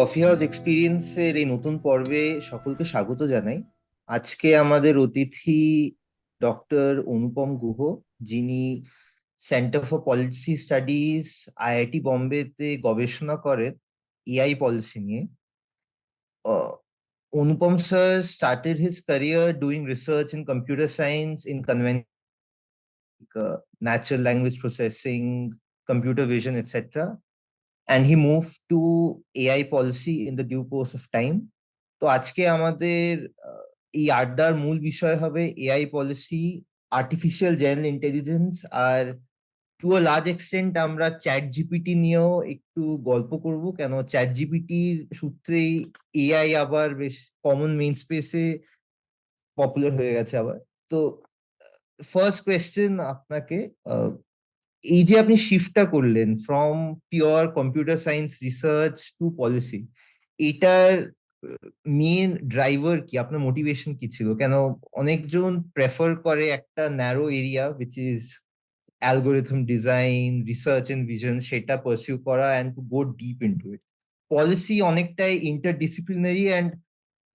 Coffee house এক্সপিরিয়েন্সের এই নতুন পর্বে সকলকে স্বাগত জানাই। আজকে আমাদের অতিথি ডক্টর অনুপম গুহ, যিনি center for policy studies IIT বোম্বেতে গবেষণা করেন এআই পলিসি নিয়ে। Anupam sir started his career doing research in computer science in conventional natural language processing, computer vision, etc. And he moved to AI policy in the due course of time. তো আজকে আমাদের এই আড্ডার মূল বিষয় হবে AI policy, artificial general intelligence, আর to a large extent আমরা চ্যাট জিপিটি নিয়েও একটু গল্প করব, কেন চ্যাট জিপিটির সূত্রেই এআই আবার বেশ কমন মেইন স্পেসে পপুলার হয়ে গেছে আবার। তো ফার্স্ট কোয়েশ্চেন আপনাকে, এই যে আপনি শিফটটা করলেন from pure computer science research two policy, এটার মেন ড্রাইভার কি, আপনার মোটিভেশন কি ছিল? কেন অনেকজন প্রেফার করে একটা narrow area which is algorithm design, research and vision, সেটা পারসিউ করা and to go deep into it. Policy অনেকটাই interdisciplinary and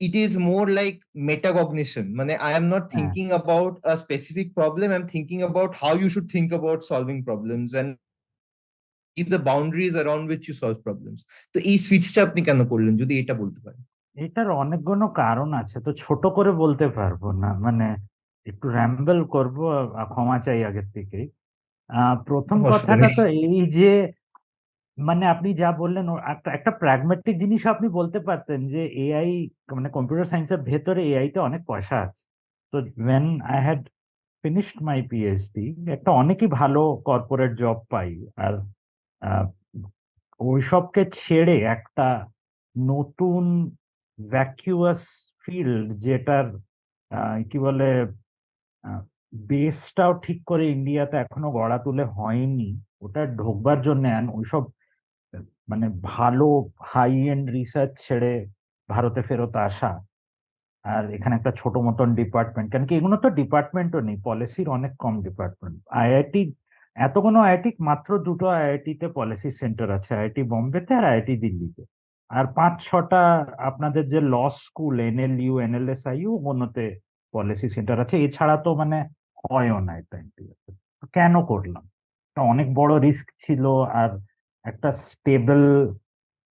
it is more like metacognition. Mane, I am not হ্যাঁ, thinking about a specific problem, I'm thinking about how you should think about solving problems and the boundaries around which you solve problems. তো এই সুইচটা আপনি কেন করলেন, যদি এটা বলতে পারেন? এটার অনেকগুলো কারণ আছে, তো ছোট করে বলতে পারবো না, মানে একটু র্যাম্বল করব। ক্ষমা চাই আগের থেকেই। প্রথম অসুবিধা কথাটা নেই। তো এই যে, মানে আপনি যা বললেন একটা একটা প্র্যাগম্যাটিক জিনিস আপনি বলতে পারতেন যে এআই, মানে কম্পিউটার সায়েন্সের ভেতরে এআই তে অনেক পয়সা আছে। তো when I had finished my PhD, একটা অনেকই ভালো কর্পোরেট জব পাই। আর আহ, ওইসবকে ছেড়ে একটা নতুন ভ্যাকুয়াস ফিল্ড, যেটার কি বলে, বেসটাও ঠিক করে ইন্ডিয়াতে এখনো গড়া তুলে হয়নি, ওটা ঢোকবার জন্য ওইসব মানে ভালো হাই এন্ড রিসার্চ ছেড়ে ভারতে ফেরত আসা। আর এখানে একটা ছোট মতন ডিপার্টমেন্ট, কেন কি এগুলো তো ডিপার্টমেন্টও নেই, পলিসির অনেক কম ডিপার্টমেন্ট। আইআইটি, এতগুলো আইআইটি, মাত্র দুটো আইআইটিতে পলিসি সেন্টার আছে, আইআইটি বোম্বেতে আর আইআইটি দিল্লিতে। আর পাঁচ ছটা আপনাদের যে ল স্কুল, এনএলইউ, এনএলএসআইইউ, ওগুলোতে পলিসি সেন্টার আছে। এছাড়া তো মানে হয়ও না এটা ইন্ডিয়াতে। তো কেন করলাম? এটা অনেক বড় রিস্ক ছিল। আর একটা stable,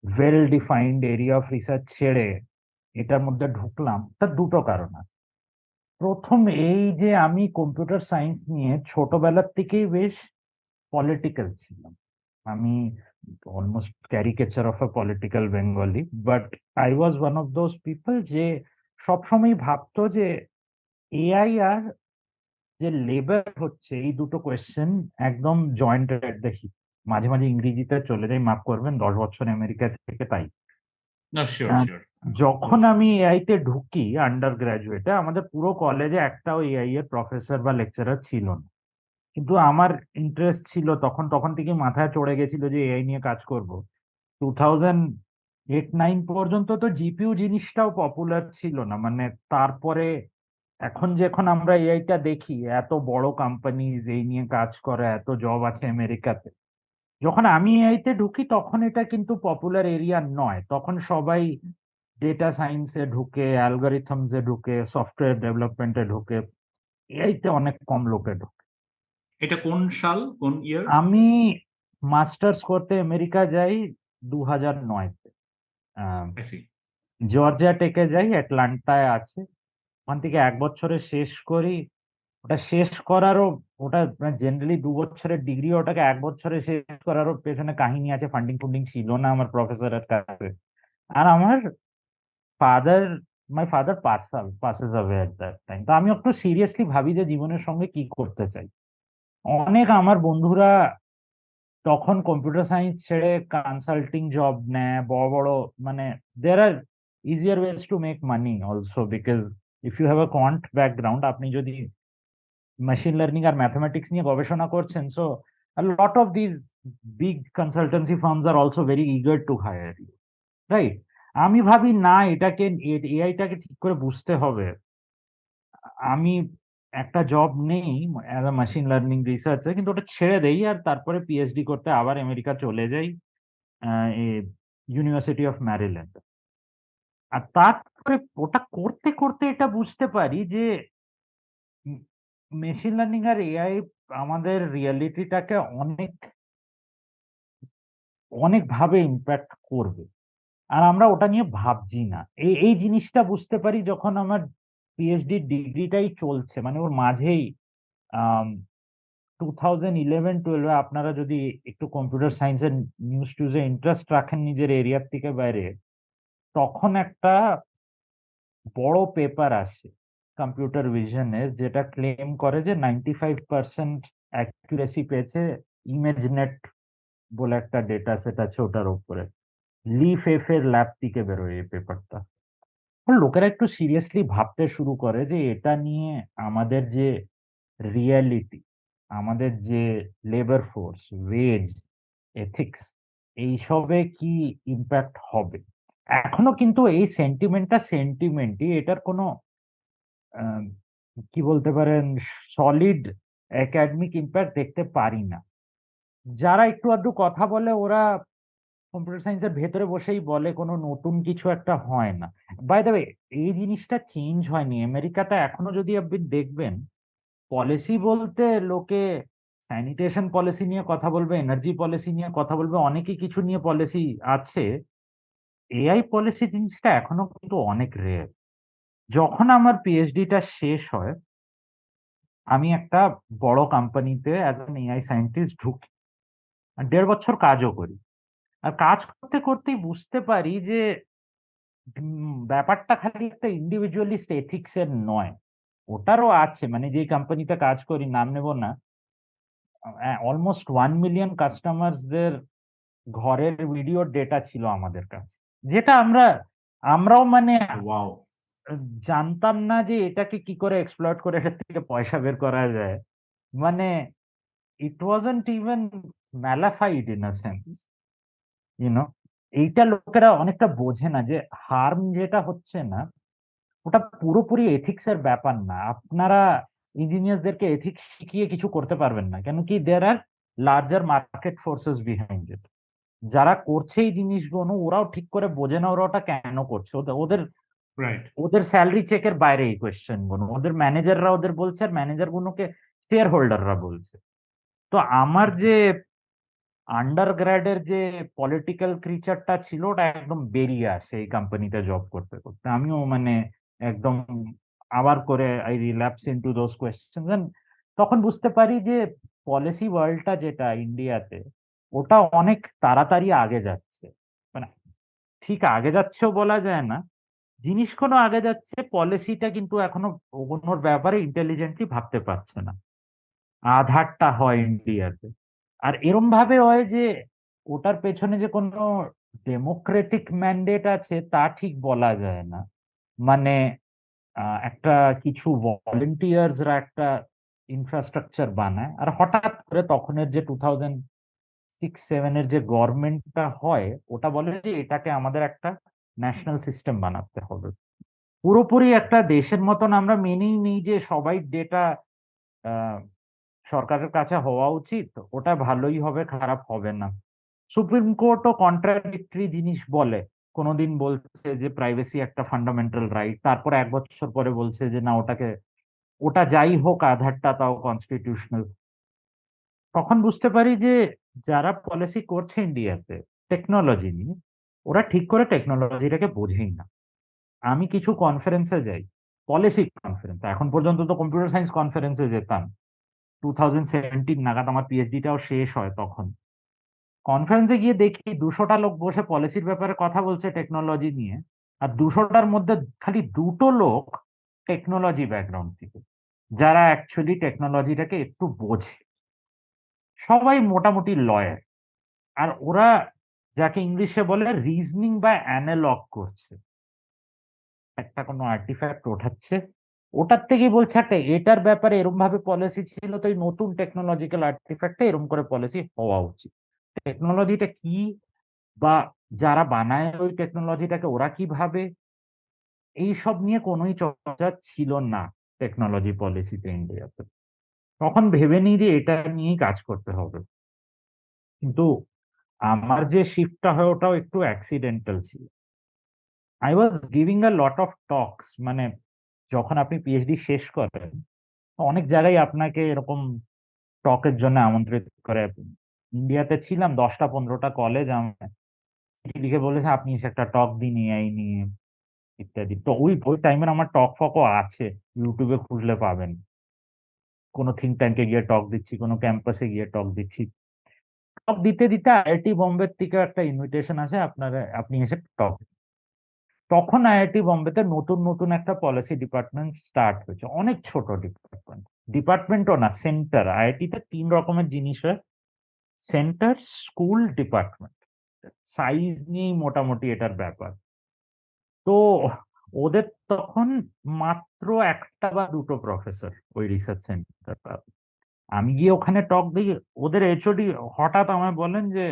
well defined area of research ছেড়ে এটার মধ্যে ঢুকলাম, তার দুটো কারণ আছে। প্রথম, এই যে আমি কম্পিউটার সায়েন্স নিয়ে ছোটবেলার থেকেই বেশ পলিটিক্যাল ছিলাম। আমি almost caricature of a political Bengali, but I was one of those people যে সবসময় ভাবতো যে এআই আর যে লেবার হচ্ছে, এই দুটো কোয়েশ্চেন একদম জয়েন্ট এট দ্য হিপ। মাঝে মাঝে ইংরেজিতে চলে যাই, মাফ করবেন, 10 বছর আমেরিকা থেকে তাই। না, শিওর আহ, শিওর। যখন আমি এআই তে ঢুকি আন্ডার গ্রাজুয়েটে, আমাদের পুরো কলেজে একটাও এআই এর প্রফেসর বা লেকচারার ছিল না। কিন্তু আমার ইন্টারেস্ট ছিল তখন, তখন থেকে মাথায় চড়ে গেছিল যে এআই নিয়ে কাজ করব। 2008-9 পর্যন্ত তো জিপিইউ জিনিসটাও পপুলার ছিল না, মানে তারপরে এখন যখন আমরা এআইটা দেখি, এত বড় কোম্পানিজ এই নিয়ে কাজ করে, এত জব আছে আমেরিকাতে। যখন আমি এআই তে ঢুকি তখন এটা কিন্তু পপুলার এরিয়া নয়, তখন সবাই ডেটা সায়েন্সে ঢুকে, অ্যালগরিথমসে ঢুকে, সফটওয়্যার ডেভেলপমেন্টে ঢুকে, এআই তে অনেক কম লোকে ঢুকে। এটা কোন সাল, কোন ইয়ার? আমি মাস্টার্স করতে আমেরিকা যাই 2009-তে। আইসি। জর্জিয়া টেকে যাই, অ্যাটলান্টায় আছে। ওখান থেকে 1 বছরে শেষ করি। ওটা শেষ করারও, ওটা জেনারেলি 2 বছরের ডিগ্রি, ওটাকে 1 বছরে শেষ করারও পেছনে কাহিনী আছে। ফান্ডিং ফুন্ডিং ছিল না আমার প্রফেসরের কাছে। আর আমার father, my father passes away at that time. তো আমি একটু সিরিয়াসলি ভাবি যে জীবনের সঙ্গে কি করতে চাই। অনেক আমার বন্ধুরা তখন কম্পিউটার সায়েন্স ছেড়ে কনসাল্টিং জব নেয়, বড় বড়, মানে দের আর easier ways to make money also, because if you have a quant background, আপনি যদি মেশিন লার্নিং আর ম্যাথমেটিক্স নিয়ে গবেষণা করছেন, so a lot of these big consultancy firms are also very eager to hire you, right? আমি ভাবি না, এটাকে, এআইটাকে ঠিক করে বুঝতে হবে। আমি একটা জব নেই as a machine learning researcher, কিন্তু ওটা ছেড়ে দেই আর তারপরে পিএইচডি করতে আবার আমেরিকা চলে যাই। University of Maryland. আর তারপরে ওটা করতে করতে এটা বুঝতে পারি যে মেশিন লার্নিং আর এআই আমাদের রিয়ালিটিটাকে অনেক অনেক ভাবে ইম্প্যাক্ট করবে, আর আমরা ওটা নিয়ে ভাবছি না। এই জিনিসটা বুঝতে পারি যখন আমার পিএইচডি ডিগ্রিটাই চলছে, মানে ওর মাঝেই 2011-12 আপনারা যদি একটু কম্পিউটার সায়েন্সের নিউজ টিউজে ইন্টারেস্ট রাখেন নিজের এরিয়ার থেকে বাইরে, তখন একটা বড় পেপার আসে কম্পিউটার ভিশনের, যেটা ক্লেম করে যে 95% অ্যাকুরেসি পেয়েছে ইমেজনেট বলে একটা ডেটা সেট আছে ওটার উপরে। লিফ এফ এর ল্যাব থেকে বেরোয় এই পেপারটা। লোকেরা একটু সিরিয়াসলি ভাবতে শুরু করে যে এটা নিয়ে আমাদের যে রিয়ালিটি, আমাদের যে লেবার ফোর্স, ওয়েজ, এথিক্স, এইসবে কি ইম্প্যাক্ট হবে। এখনো কিন্তু এই সেন্টিমেন্টই, এটার কোনো আহ, কি বলতে পারেন সলিড একাডেমিক ইম্প্যাক্ট দেখতে পারি না। যারা একটু আধটু কথা বলে ওরা কম্পিউটার সায়েন্সের ভেতরে বসেই বলে কোনো নতুন কিছু একটা হয় না। বাই দ্য ওয়ে, এই জিনিসটা চেঞ্জ হয়নি আমেরিকাতে এখনো। যদি আপনি দেখবেন, পলিসি বলতে লোকে স্যানিটেশন পলিসি নিয়ে কথা বলবে, এনার্জি পলিসি নিয়ে কথা বলবে, অনেকই কিছু নিয়ে পলিসি আছে। এআই পলিসি জিনিসটা এখনো কিন্তু অনেক রেয়ার। যখন আমার পিএইচডিটা শেষ হয়, আমি একটা বড় কোম্পানিতে অ্যাজ অ্যান এআই সায়েন্টিস্ট ঢুকি, আর 1.5 বছর কাজও করি। আর কাজ করতে করতেই বুঝতে পারি যে ব্যাপারটা খালি একটা ইন্ডিভিজুয়ালিস্ট এথিক্স এর নয়, ওটারও আছে। মানে যে কোম্পানিতে কাজ করি, নাম নেব না, অলমোস্ট 1 মিলিয়ন কাস্টমারসদের ঘরের ভিডিও ডেটা ছিল আমাদের কাছে, যেটা আমরাও মানে ওয়াও। জানতাম না যে এটাকে কি করে এক্সপ্লয়েট করে এটার থেকে পয়সা বের করা যায়। মানে it wasn't even malafide in a sense, you know. এইটা লোকেরা অনেকটা বোঝে না যে হার্ম যেটা হচ্ছে না, ওটা পুরোপুরি এথিক্স এর ব্যাপার না। আপনারা ইঞ্জিনিয়ারদেরকে এথিক্স শিখিয়ে কিছু করতে পারবেন না, কেন কি there are larger market forces behind it. যারা করছে এই জিনিসগুলো ওরাও ঠিক করে বোঝে না ওরা ওটা কেন করছে। ওদের রাইট। ওদের স্যালারি চেকের বাইরে এই কোয়েশ্চেন গুলো, ওদের ম্যানেজাররা ওদের বলছে, আর ম্যানেজার গুলোকে শেয়ার হোল্ডাররা বলছে। তো আমার যে আন্ডার গ্র্যাডের যে পলিটিক্যাল ক্রিচারটা ছিল ওটা একদম বেরিয়ে আসে এই কোম্পানিতে জব করতে করতে। আমিও মানে একদম আবার করে I relapse into those questions. তখন বুঝতে পারি যে পলিসি ওয়ার্ল্ডটা যেটা ইন্ডিয়াতে, ওটা অনেক তাড়াতাড়ি আগে যাচ্ছে। মানে ঠিক আগে যাচ্ছেও বলা যায় না, জিনিসগুলো আগে যাচ্ছে, পলিসিটা কিন্তু এখনো ওগুলোর ব্যাপারে ইন্টেলিজেন্টলি ভাবতে পারছে না। আধারটা হয় ইন্ডিয়াতে। আর এরম ভাবে হয় যে ওটার পেছনে যে কোনো ডেমোক্রেটিক ম্যান্ডেট আছে তা ঠিক বলা যায় না। মানে একটা কিছু ভলেন্টিয়ার্সরা একটা ইনফ্রাস্ট্রাকচার বানায়, আর হঠাৎ করে তখনের যে 2006-07 যে গভর্নমেন্টটা হয়, ওটা বলে যে এটাকে আমাদের একটা ন্যাশনাল সিস্টেম বানাতে হবে। পুরোপুরি একটা দেশের মতন আমরা মেনেই নিই যে সবাই ডেটা সরকারের কাছে হওয়া উচিত, ওটা ভালোই হবে, খারাপ হবে না। সুপ্রিম কোর্টও কন্ট্রাডিক্টরি জিনিস বলে। কোনোদিন বলছে যে প্রাইভেসি একটা ফান্ডামেন্টাল রাইট, তারপর 1 বছর পরে বলছে যে না, ওটা যাই হোক আধারটা তাও কনস্টিটিউশনাল। তখন বুঝতে পারি যে যারা পলিসি করছে ইন্ডিয়াতে টেকনোলজি নিয়ে, ওরা ঠিক করে টেকনোলজিটাকে বোঝেই না। আমি কিছু কনফারেন্সে যাই, পলিসি কনফারেন্স, এখন পর্যন্ত তো কম্পিউটার সায়েন্স কনফারেন্সে যেতাম 2017 নাগাদ, আমার পিএইচডিটাও শেষ হয় তখন। কনফারেন্সে গিয়ে দেখি 200টা লোক বসে পলিসির ব্যাপারে কথা বলছে টেকনোলজি নিয়ে, আর 200টার মধ্যে খালি 2টো লোক টেকনোলজি ব্যাকগ্রাউন্ড থেকে, যারা অ্যাকচুয়ালি টেকনোলজিটাকে একটু বোঝে। সবাই মোটামুটি লয়ার, আর ওরা যাকে ইংলিশে বলে রিজনিং বা অ্যানালগ করছে। একটা কোনো আর্টিফ্যাক্ট ওঠাচ্ছে, ওটার থেকেই বলছে একটা এটার ব্যাপারে এরম ভাবে পলিসি ছিল, তো এই নতুন টেকনোলজিক্যাল আর্টিফ্যাক্টে এরম করে পলিসি হওয়া উচিত। টেকনোলজিটা কি, বা যারা বানায় ওই টেকনোলজিটাকে ওরা কি ভাবে, এইসব নিয়ে কোনোই চর্চা ছিল না টেকনোলজি পলিসিতে ইন্ডিয়াতে। তখন ভেবে নিই যে এটা নিয়েই কাজ করতে হবে। কিন্তু আমার যে শিফটটা হয় ওটাও একটু অ্যাক্সিডেন্টাল ছিল। I was giving a lot of talks, মানে যখন আপনি পিএইচডি শেষ করেন অনেক জায়গায় আপনাকে এরকম টকের জন্য আমন্ত্রিত করে। ইন্ডিয়াতে ছিলাম, 10টা-15টা কলেজ আমাকে চিঠি লিখে বলেছে আপনি এসে একটা টক দিন এআই নিয়ে ইত্যাদি। তো ওই ওই টাইমের আমার টক ফকও আছে, ইউটিউবে খুঁজলে পাবেন। কোনো থিঙ্ক ট্যাঙ্কে গিয়ে টক দিচ্ছি, কোনো ক্যাম্পাসে গিয়ে টক দিচ্ছি। টক দিতে দিতে আইআইটি বোম্বের থেকে একটা ইনভিটেশন আছে, আপনি এসে টক। তখন আইআইটি বোম্বেতে নতুন নতুন একটা পলিসি ডিপার্টমেন্ট স্টার্ট হয়েছে, অনেক ছোট ডিপার্টমেন্ট। ডিপার্টমেন্টও না, সেন্টার। আইআইটিতে 3 রকমের জিনিস হয়, সেন্টার, স্কুল, ডিপার্টমেন্ট। সাইজ নিয়েই মোটামুটি এটার ব্যাপার। তো ওদের তখন মাত্র 1টা বা 2টো প্রফেসর ওই রিসার্চ সেন্টারটা। আমি গিয়ে ওখানে টক দিই, ওদের এইচওডি হঠাৎ আমায় বলেন যে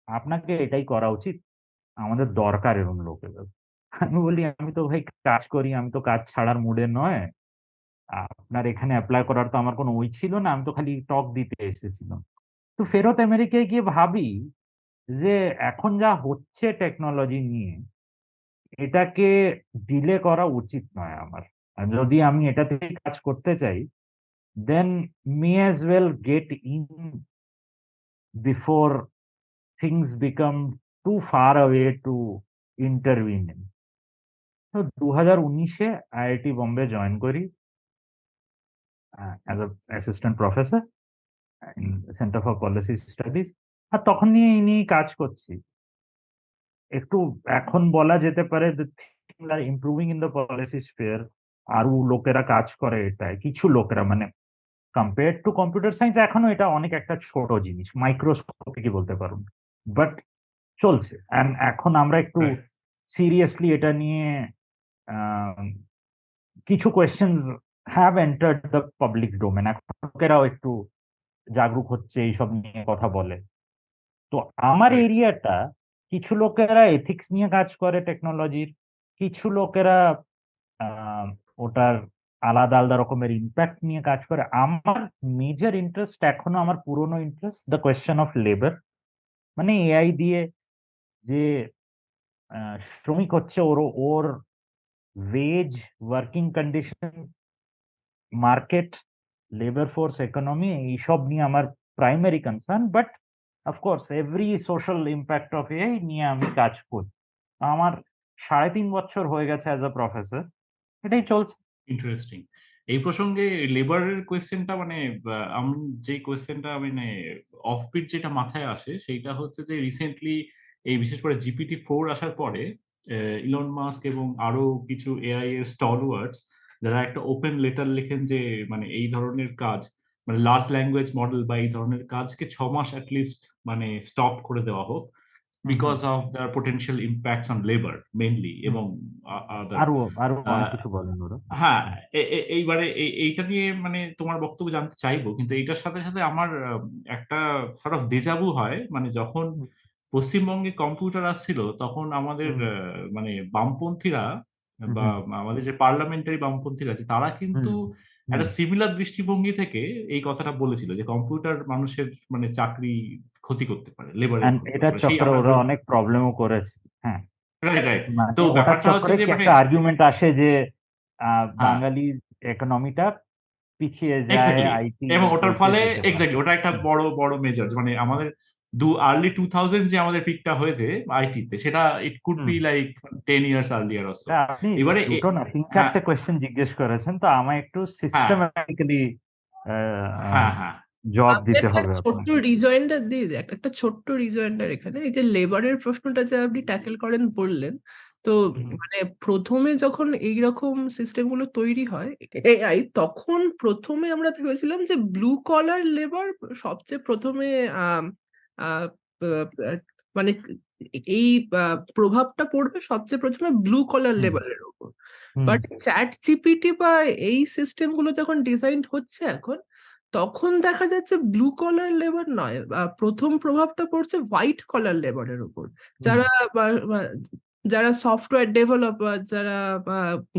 আপনাকে এটাই করা উচিত, আমাদের দরকার এরকম লোকেদের। আমি বলি আমি তো ভাই কাজ করি, আমি তো কাজ ছাড়ার মুডে নয়, আপনার এখানে অ্যাপ্লাই করার তো আমার কোনো ওই ছিল না, আমি তো খালি টক দিতে এসেছিলাম। তো ফেরত আমেরিকায় গিয়ে ভাবি যে এখন যা হচ্ছে টেকনোলজি নিয়ে, এটাকে ডিলে করা উচিত নয় আমার। আর যদি আমি এটা থেকে কাজ করতে চাই, then may as well get in before things become too far away to intervene in. তো 2019-এ আইআইটি বোম্বে জয়েন করি as assistant professor in center for policy studies. আর তখন নিয়ে এই নিয়েই কাজ করছি। একটু এখন বলা যেতে পারে improving in the policy sphere. আরো লোকেরা কাজ করে এটায়, কিছু লোকেরা, মানে কম্পেয়ার টু কম্পিউটার সায়েন্স এখনো এটা অনেক একটা ছোট জিনিস, মাইক্রোস্কোপিকই বলতে পারুন, বাট চলছে। And এখন আমরা একটু Right. সিরিয়াসলি এটা নিয়ে আহ, কিছু questions have entered the public domain, এখন লোকেরাও একটু জাগরুক হচ্ছে, এইসব নিয়ে কথা বলে। তো আমার Right. এরিয়াটা, কিছু লোকেরা এথিক্স নিয়ে কাজ করে টেকনোলজির, কিছু লোকেরা আহ, ওটার আলাদা আলাদা রকমের ইম্প্যাক্ট নিয়ে কাজ করে। আমার মেজর ইন্টারেস্ট এখনো, আমার পুরনো interest, the question of labour. মানে এআই দিয়ে যে শ্রমিক হচ্ছে, ওর ওর wage, working conditions, market, labour force, economy, এইসব নিয়ে আমার primary concern. But of course every social impact of AI নিয়ে আমি কাজ করি। আমার 3.5 বছর হয়ে গেছে অ্যাজ আ প্রফেসর, এটাই চলছে। ইন্টারেস্টিং। এই প্রসঙ্গে লেবারের কোয়েশ্চেনটা মানে আমি যে কোয়েশ্চেনটা মানে অফবিট যেটা মাথায় আসে সেইটা হচ্ছে যে রিসেন্টলি এই বিশেষ করে GPT-4 আসার পরে ইলন মাস্ক এবং আরো কিছু এআই এর স্টলওয়ার্টস যারা একটা ওপেন লেটার লেখেন যে মানে এই ধরনের কাজ, মানে লার্জ ল্যাঙ্গুয়েজ মডেল বা এই ধরনের কাজকে 6 মাস অ্যাটলিস্ট মানে স্টপ করে দেওয়া হোক because of the potential impacts on labour mainly এবং other আরো আরো অনেক কিছু বলেন ওরা। হ্যাঁ। এইবারে এইটা নিয়ে মানে তোমার বক্তব্য জানতে চাইবো, কিন্তু এইটার সাথে সাথে আমার একটা সর্ট অফ ডেজাভু হয়, মানে যখন পশ্চিমবঙ্গে কম্পিউটার আসছিল তখন আমাদের মানে বামপন্থীরা বা আমাদের যে পার্লামেন্টারি বামপন্থীরা আছে তারা কিন্তু একটা সিমিলার দৃষ্টিভঙ্গি থেকে এই কথাটা বলেছিল যে কম্পিউটার মানুষের মানে চাকরি ক্ষতি করতে পারে, লেবারের ক্ষতি করতে এটার পারে, সেই চক্করে আমরা ওরা অনেক প্রবলেমও করেছে। হ্যাঁ, রাইট রাইট। তো মানে ওটার ব্যাপারটা হচ্ছে চক্করে যে কি মানে একটা আর্গুমেন্ট আসে যে হ্যাঁ বাঙালি ইকোনমিটা পিছিয়ে যায়, এক্স্যাক্টলি, আইটি এবং ওটার এগিয়ে ফলে যেতে পারে। এক্স্যাক্টলি ওটা একটা বড় বড় মেজর, মানে আমাদের আর্লি 2000 যে আমাদের পিকটা হয়েছে আইটিতে, সেটা it could hmm. Be like 10 years earlier also. তা আপনি এবারে দুটো না, তিন হ্যাঁ চারটে কোয়েশ্চেন জিজ্ঞেস করেছেন, তো আমায় একটু হ্যাঁ সিস্টেম্যাটিক্যালি হ্যাঁ হ্যাঁ জবাব আমি দিতে একটা হবে ছোট্ট আপনাকে। রিজয়েন্ডার দিয়ে দিই, একটা ছোট্ট রিজয়েন্ডার এখানে। এই যে লেবারের প্রশ্নটা যে আপনি ট্যাকেল করেন বললেন, তো মানে প্রথমে যখন এইরকম সিস্টেম গুলো তৈরি হয় এআই, তখন প্রথমে আমরা ভেবেছিলাম যে ব্লু কলার লেবার সবচেয়ে প্রথমে আহ আহ আহ, মানে এই প্রভাবটা পড়বে সবচেয়ে প্রথমে ব্লু কলার হুম লেবারের উপর। হুম বাট চ্যাট জিপিটি বা এই সিস্টেম গুলো যখন ডিজাইন হচ্ছে এখন, তখন দেখা যাচ্ছে ব্লু কলার লেবার নয়, প্রথম প্রভাবটা পড়ছে হোয়াইট কলার লেবারের উপর। হুম যারা যারা সফটওয়্যার ডেভেলপার, যারা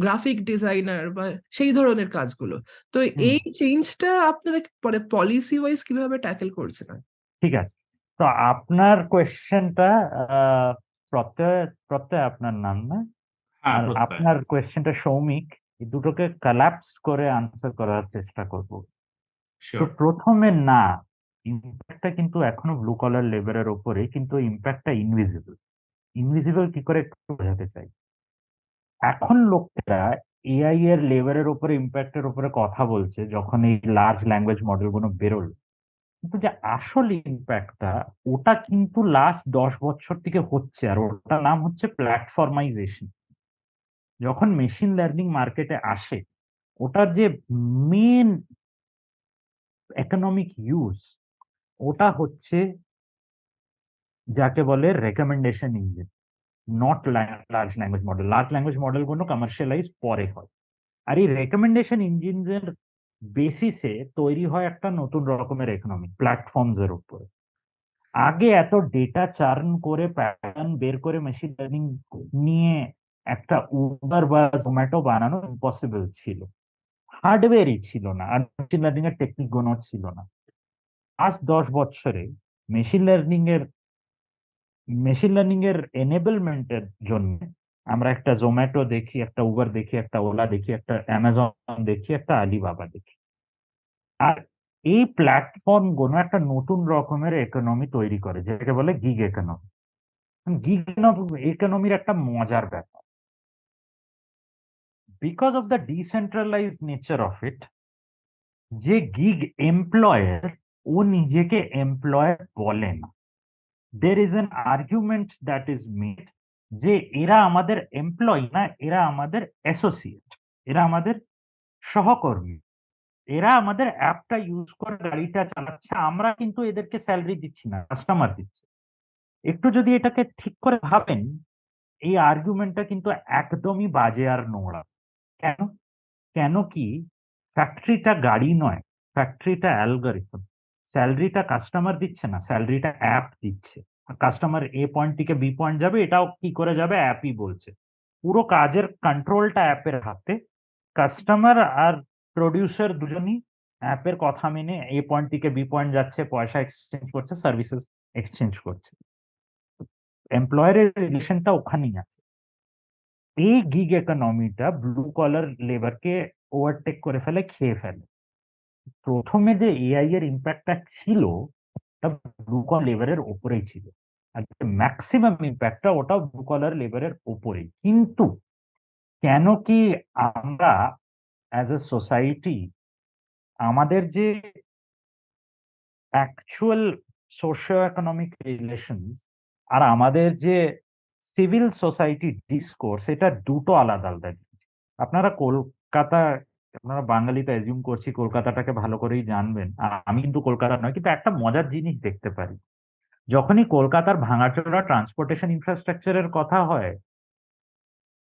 গ্রাফিক ডিজাইনার বা সেই ধরনের কাজগুলো। তো হুম। এই চেঞ্জটা আপনারা মানে পলিসি ওয়াইজ কিভাবে ট্যাকেল করছেন? ঠিক আছে, তো আপনার কোয়েশ্চেনটা প্রত্যয় প্রত্যয় আপনার নাম না, হ্যাঁ, আর প্রত্যয়। আপনার কোয়েশ্চেনটা সৌমিক, এই দুটোকে কোল্যাপস করে আনসার করার চেষ্টা করব। তো শিওর। প্রথমে না, ইম্প্যাক্টটা কিন্তু এখনো ব্লু কলার লেবারের ওপরে, কিন্তু ইম্প্যাক্টটা ইনভিজিবল। ইনভিজিবল কি করে একটু বোঝাতে চাই। এখন লোকেরা এআই এর লেবারের উপরে ইম্প্যাক্টের উপরে কথা বলছে যখন এই লার্জ ল্যাঙ্গুয়েজ মডেল গুলো বেরোলো, কিন্তু যে আসল ইম্প্যাক্টটা ওটা কিন্তু লাস্ট 10 বছর থেকে হচ্ছে, আর ওটার নাম হচ্ছে প্ল্যাটফর্মাইজেশন। যখন মেশিন লার্নিং মার্কেটে আসে, ওটার যে মেন ইকোনমিক ইউজ, ওটা হচ্ছে যাকে বলে recommendation engine, not large language model. Large language model গুলো কমার্শিয়ালাইজ পরে হয়। আর এই রেকমেন্ডেশন ইঞ্জিনের বেসিসে তৈরি হয় একটা নতুন রকমের ইকোনমি, প্ল্যাটফর্মস এর উপরে। আগে এত ডেটা চার্ন করে প্যাটার্ন বের করে মেশিন লার্নিং নিয়ে একটা উবার বা জোম্যাটো বানানো ইম্পসিবল ছিল, হার্ডওয়্যারই ছিল না, আর মেশিন লার্নিং এর টেকনিক গুলো ছিল না। আজ 10 বছরে মেশিন লার্নিং এর এনেবলমেন্টের জন্য আমরা একটা জোম্যাটো দেখি, একটা উবার দেখি, একটা ওলা দেখি, একটা অ্যামাজন দেখি, একটা আলিবাবা দেখি। আর এই প্ল্যাটফর্ম গুলো একটা নতুন রকমের ইকোনমি তৈরি করে, যেটাকে বলে গিগ ইকোনমি। গিগ ইকোনমির একটা মজার ব্যাপার, because of the decentralised nature of it, যে গিগ এমপ্লয়ার, ও নিজেকে এমপ্লয়ার বলে না। There is an argument that is made যে এরা আমাদের এমপ্লয়ি না, এরা আমাদের অ্যাসোসিয়েট, এরা আমাদের সহকর্মী, এরা আমাদের অ্যাপটা ইউজ করে গাড়িটা চালাচ্ছে, আমরা কিন্তু এদেরকে স্যালারি দিচ্ছি না, কাস্টমার দিচ্ছে। একটু যদি এটাকে ঠিক করে ভাবেন, এই আর্গুমেন্টটা কিন্তু একদমই বাজে আর নোংরা। কেন? কেন কি ফ্যাক্টরিটা গাড়ি নয়, ফ্যাক্টরিটা অ্যালগরিথম। স্যালারিটা কাস্টমার দিচ্ছে না, স্যালারিটা অ্যাপ দিচ্ছে। কাস্টমার এ পয়েন্ট থেকে বি পয়েন্ট যাবে, এটাও কি করে যাবে অ্যাপই বলছে। পুরো কাজের কন্ট্রোলটা অ্যাপের হাতে। কাস্টমার আর প্রডিউসার দুজনই অ্যাপের কথা মেনে এ পয়েন্ট থেকে বি পয়েন্ট যাচ্ছে, পয়সা এক্সচেঞ্জ করছে, সার্ভিসেস এক্সচেঞ্জ করছে। এমপ্লয়ারের রিলেশনটা ওখানেই আছে। এই গিগ ইকোনমিটা ব্লু কলার লেবারকে ওভারটেক করে ফেলে, খেয়ে ফেলে। প্রথমে যে এআই এর ইম্প্যাক্টটা ছিল, ওটা ব্লু কলার লেবারের ওপরেই ছিল, আর ম্যাক্সিমাম ইম্প্যাক্টটা ওটাও ব্লু কলার লেবারের ওপরেই। কিন্তু কেন কি আমরা অ্যাজ এ সোসাইটি আমাদের যে অ্যাকচুয়াল সোশিও ইকোনমিক রিলেশনস আর আমাদের যে সিভিল সোসাইটি ডিসকোর্স, এটা দুটো আলাদা আলাদা জিনিস। আপনারা কলকাতা, আপনারা বাঙালিতে অ্যাজিউম করছি কলকাতাটাকে ভালো করেই জানবেন, আর আমি কিন্তু কলকাতা নয়, কিন্তু একটা মজার জিনিস দেখতে পারি। যখনই কলকাতার ভাঙাচোরা ট্রান্সপোর্টেশন ইনফ্রাস্ট্রাকচারের কথা হয়,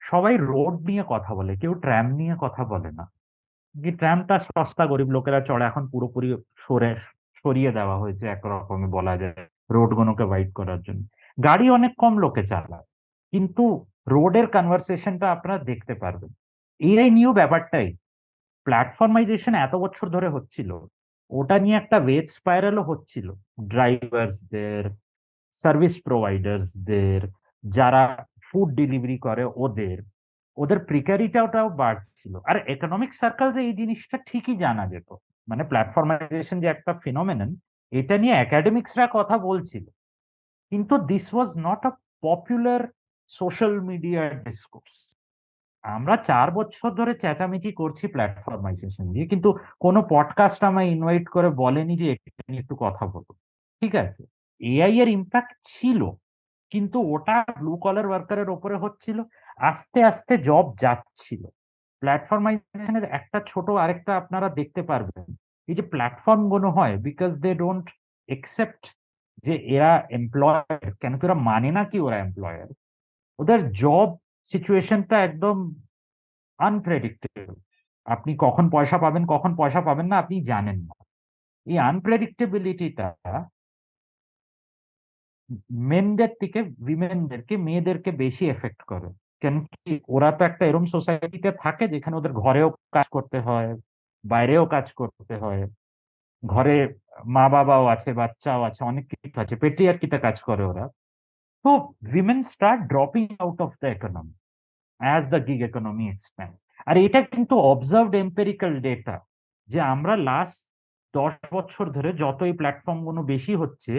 সবাই রোড নিয়ে কথা বলে, কেউ ট্র্যাম নিয়ে কথা বলে না। যে ট্রামটা সস্তা, গরিব লোকেরা চড়ে, এখন পুরোপুরি সরে সরিয়ে দেওয়া হয়েছে একরকমই বলা যায়, রোড গুলোকে ওয়াইড করার জন্য। গাড়ি অনেক কম লোকে চালায়, কিন্তু রোডের কনভারসেশনটা আপনারা দেখতে পারবেন। এআই নিয়েও ব্যাপারটাই, প্ল্যাটফর্মাইজেশন এত বছর ধরে হচ্ছিল, ওটা নিয়ে একটা ওয়েজ স্পাইরালও হচ্ছিল। ড্রাইভার্সদের, সার্ভিস প্রোভাইডার্সদের, যারা ফুড ডেলিভারি করে ওদের, ওদের প্রিকারিটাও বাড়ছিল। আর ইকোনমিক সার্কেল যে এই জিনিসটা ঠিকই জানা যেত, মানে প্ল্যাটফর্মাইজেশন যে একটা ফিনোমেনন, এটা নিয়ে একাডেমিক্সরা কথা বলছিল, কিন্তু this was not a popular social media discourse. আমরা 4 বছর ধরে চেঁচামেচি করছি প্ল্যাটফর্মাইজেশন দিয়ে, কিন্তু কোনো পডকাস্ট আমায় ইনভাইট করে বলেনি যে এটা নিয়ে একটু কথা বলো। ঠিক আছে, এআই এর ইম্প্যাক্ট ছিল, কিন্তু ওটা ব্লু কলার ওয়ার্কারের ওপরে হচ্ছিল, আস্তে আস্তে জব যাচ্ছিল। প্ল্যাটফর্মাইজেশনের একটা ছোট আরেকটা আপনারা দেখতে পারবেন, এই যে প্ল্যাটফর্ম গুলো হয়, বিকজ দে ডোন্ট একসেপ্ট যে এরা এমপ্লয়ার, কেন কি ওরা মানে না কি ওরা এমপ্লয়ার, ওদের জব সিচুয়েশনটা একদম আনপ্রেডিক্টেবল। আপনি কখন পয়সা পাবেন, কখন পয়সা পাবেন না, আপনি জানেন না। এই আনপ্রেডিক্টেবিলিটিটা মেনদের থেকে উইমেনদেরকে, মেয়েদেরকে বেশি এফেক্ট করে। কেন কি ওরা তো একটা এরকম সোসাইটিতে থাকে যেখানে ওদের ঘরেও কাজ করতে হয়, বাইরেও কাজ করতে হয়, ঘরে মা বাবাও আছে, বাচ্চাও আছে, অনেক কিছু আছে, পেট্রিয়ার্কিতে কাজ করে ওরা। তো women start dropping out of the economy as the gig economy expands. আর এটা কিন্তু অবজার্ভড এম্পেরিক্যাল ডেটা, যে আমরা লাস্ট 10 বছর ধরে যত এই প্ল্যাটফর্ম গুলো বেশি হচ্ছে,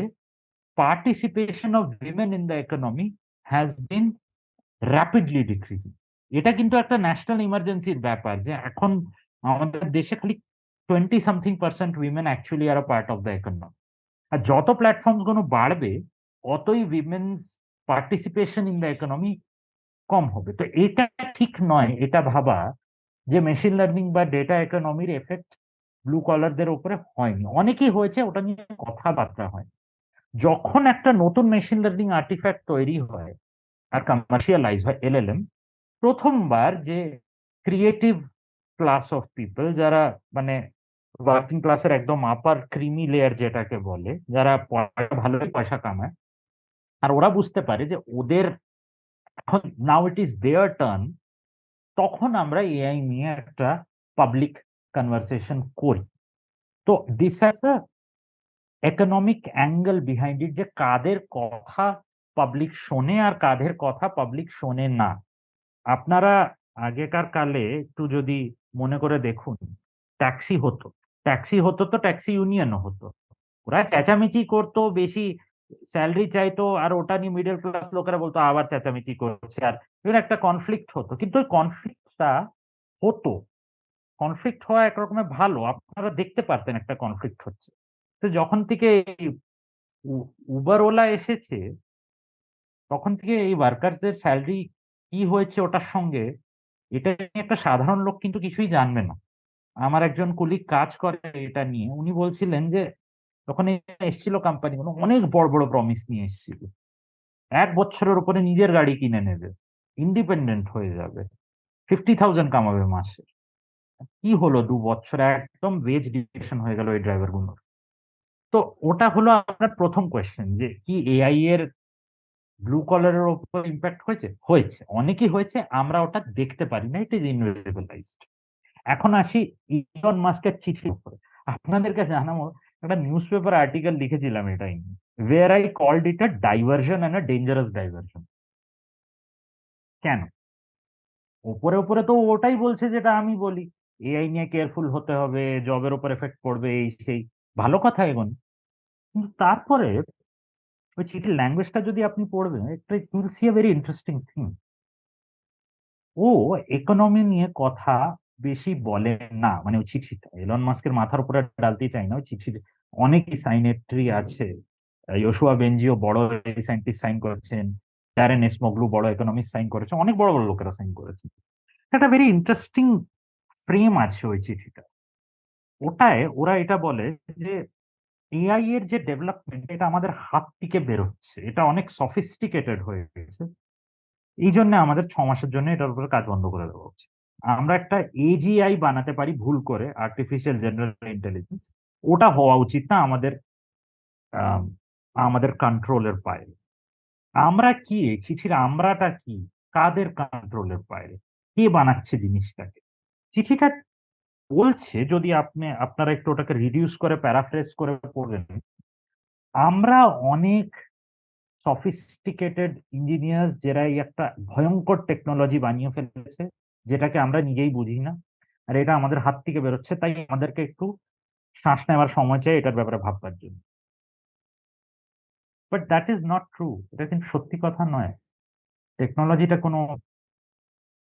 participation of women in the economy has been rapidly decreasing. এটা কিন্তু একটা ন্যাশনাল ইমার্জেন্সির ব্যাপার, যে এখন আমাদের দেশে খালি 20-something% women actually are part of the economy. আর যত প্ল্যাটফর্ম গুলো বাড়বে, অতই women's participation in the economy কম হবে। তো এটা ঠিক নয় এটা ভাবা যে মেশিন লার্নিং বা ডেটা ইকোনমির এফেক্ট ব্লু কলারদের উপরে হয়নি। অনেকেই হয়েছে, ওটা নিয়ে কথাবার্তা হয়। যখন একটা নতুন মেশিন লার্নিং আর্টিফ্যাক্ট তৈরি হয় আর কমার্শিয়ালাইজ হয়, এলএলএম, প্রথমবার যে ক্রিয়েটিভ ক্লাস অফ পিপল, যারা মানে ওয়ার্কিং ক্লাসের একদম আপার ক্রিমি লেয়ার যেটাকে বলে, যারা ভালোই পয়সা কামায়, আর ওরা বুঝতে পারে যে ওদের এখন নাও ইট ইজ দেয়ার টার্ন, তখন আমরা এআই নিয়ে একটা পাবলিক কনভারসেশন করি। তো this has a economic angle behind it, যে কাদের কথা পাবলিক শোনে আর কাদের কথা পাবলিক শোনে না। আপনারা আগেকার কালে একটু যদি মনে করে দেখুন, ট্যাক্সি হতো, তো ট্যাক্সি ইউনিয়নও হতো। ওরা চেঁচামেচি করতো, বেশি স্যালারি চাইতো, আর ওটা নিয়ে মিডল ক্লাস লোকেরা বলতো আবার চেঁচামেচি করছে, আর একটা কনফ্লিক্ট হতো। কিন্তু ওই কনফ্লিক্টটা হতো, কনফ্লিক্ট হওয়া একরকমের ভালো, আপনারা দেখতে পারতেন একটা কনফ্লিক্ট হচ্ছে। তো যখন থেকে উবার ওলা এসেছে, তখন থেকে এই ওয়ার্কার্সদের স্যালারি কি হয়েছে ওটার সঙ্গে, এটা নিয়ে একটা সাধারণ লোক কিন্তু কিছুই জানবে না। আমার একজন কলিগ কাজ করে এটা নিয়ে, উনি বলছিলেন যে তখন এসেছিল কোম্পানিগুলো, অনেক বড় বড় প্রমিস নিয়ে এসেছিল, 1 বছরের উপরে নিজের গাড়ি কিনে নেবে, ইন্ডিপেন্ডেন্ট হয়ে যাবে, 50,000 কামাবে মাসে। কি হলো 2 বছর, একদম ওয়েজ ডিটেকশন হয়ে গেল এই ড্রাইভার গুলো। তো ওটা হলো আপনার প্রথম কোয়েশ্চেন, যে কি এআই এর ব্লু কলারের উপর ইম্প্যাক্ট হয়েছে? হয়েছে, অনেকই হয়েছে, আমরা ওটা দেখতে পারি না, ইট ইজ ইনভিজিবলাইজড। এখন আসি ইলন মাস্কের চিঠির উপরে। আপনাদেরকে জানাবো, একটা নিউজ পেপার আর্টিকেল লিখেছিলাম এটা নিয়ে, where I called it a diversion and a dangerous diversion. কেন? ওপরে ওপরে তো ওটাই বলছে যেটা আমি বলি, এআই নিয়ে কেয়ারফুল হতে হবে, জবের উপর এফেক্ট পড়বে, এই সেই, ভালো কথা এগোন। কিন্তু তারপরে ওই চিঠির ল্যাঙ্গুয়েজটা যদি আপনি পড়বেন, একটা you'll see a very interesting thing. ও ইকোনমি নিয়ে কথা বেশি বলে না, মানে ওই চিঠিটা এলন মাস্কের মাথার উপরে ডালতে চাই না, ওই চিঠির অনেকই সাইনেট্রি আছে। ইয়োশুয়া বেনজিও বড় সাইন্টিস্ট সাইন করেছেন, ড্যারেন এসমোগলু বড় ইকোনমিস্ট সাইন করেছেন, অনেক বড় বড় লোকেরা সাইন করেছেন। একটা ভেরি ইন্টারেস্টিং ফ্রেম আছে ওই চিঠিটা। ওটায় ওরা এটা বলে যে এআই এর যে ডেভেলপমেন্ট, এটা আমাদের হাত থেকে বেরোচ্ছে, এটা অনেক সফিস্টিকেটেড হয়ে গেছে, এই জন্য আমাদের 6 মাসের জন্য এটার উপরে কাজ বন্ধ করে দেওয়া উচিত। আমরা একটা এজিআই বানাতে পারি ভুল করে, আর্টিফিশিয়াল জেনারেল ইন্টেলিজেন্স, ওটা হওয়া উচিত না আমাদের আম, আমাদের কন্ট্রোলের বাইরে। আমরা কি, এই চিঠির আমরাটা কি, কাদের কন্ট্রোলের বাইরে, কে বানাচ্ছে জিনিসটাকে? চিঠিটা বলছে, যদি আপনারা একটু ওটাকে রিডিউস করে প্যারাফ্রেজ করে পড়বেন, আমরা অনেক সফিস্টিকেটেড ইঞ্জিনিয়ার্স যারা এই একটা ভয়ঙ্কর টেকনোলজি বানিয়ে ফেলেছে, যেটাকে আমরা নিজেই বুঝি না, আর এটা আমাদের হাত থেকে বেরোচ্ছে, তাই আমাদেরকে একটু শ্বাস নেওয়ার সময় চাই এটার ব্যাপারে ভাববার জন্য। But that is not true, এটা কিন্তু সত্যি কথা নয়। টেকনোলজিটা কোনো,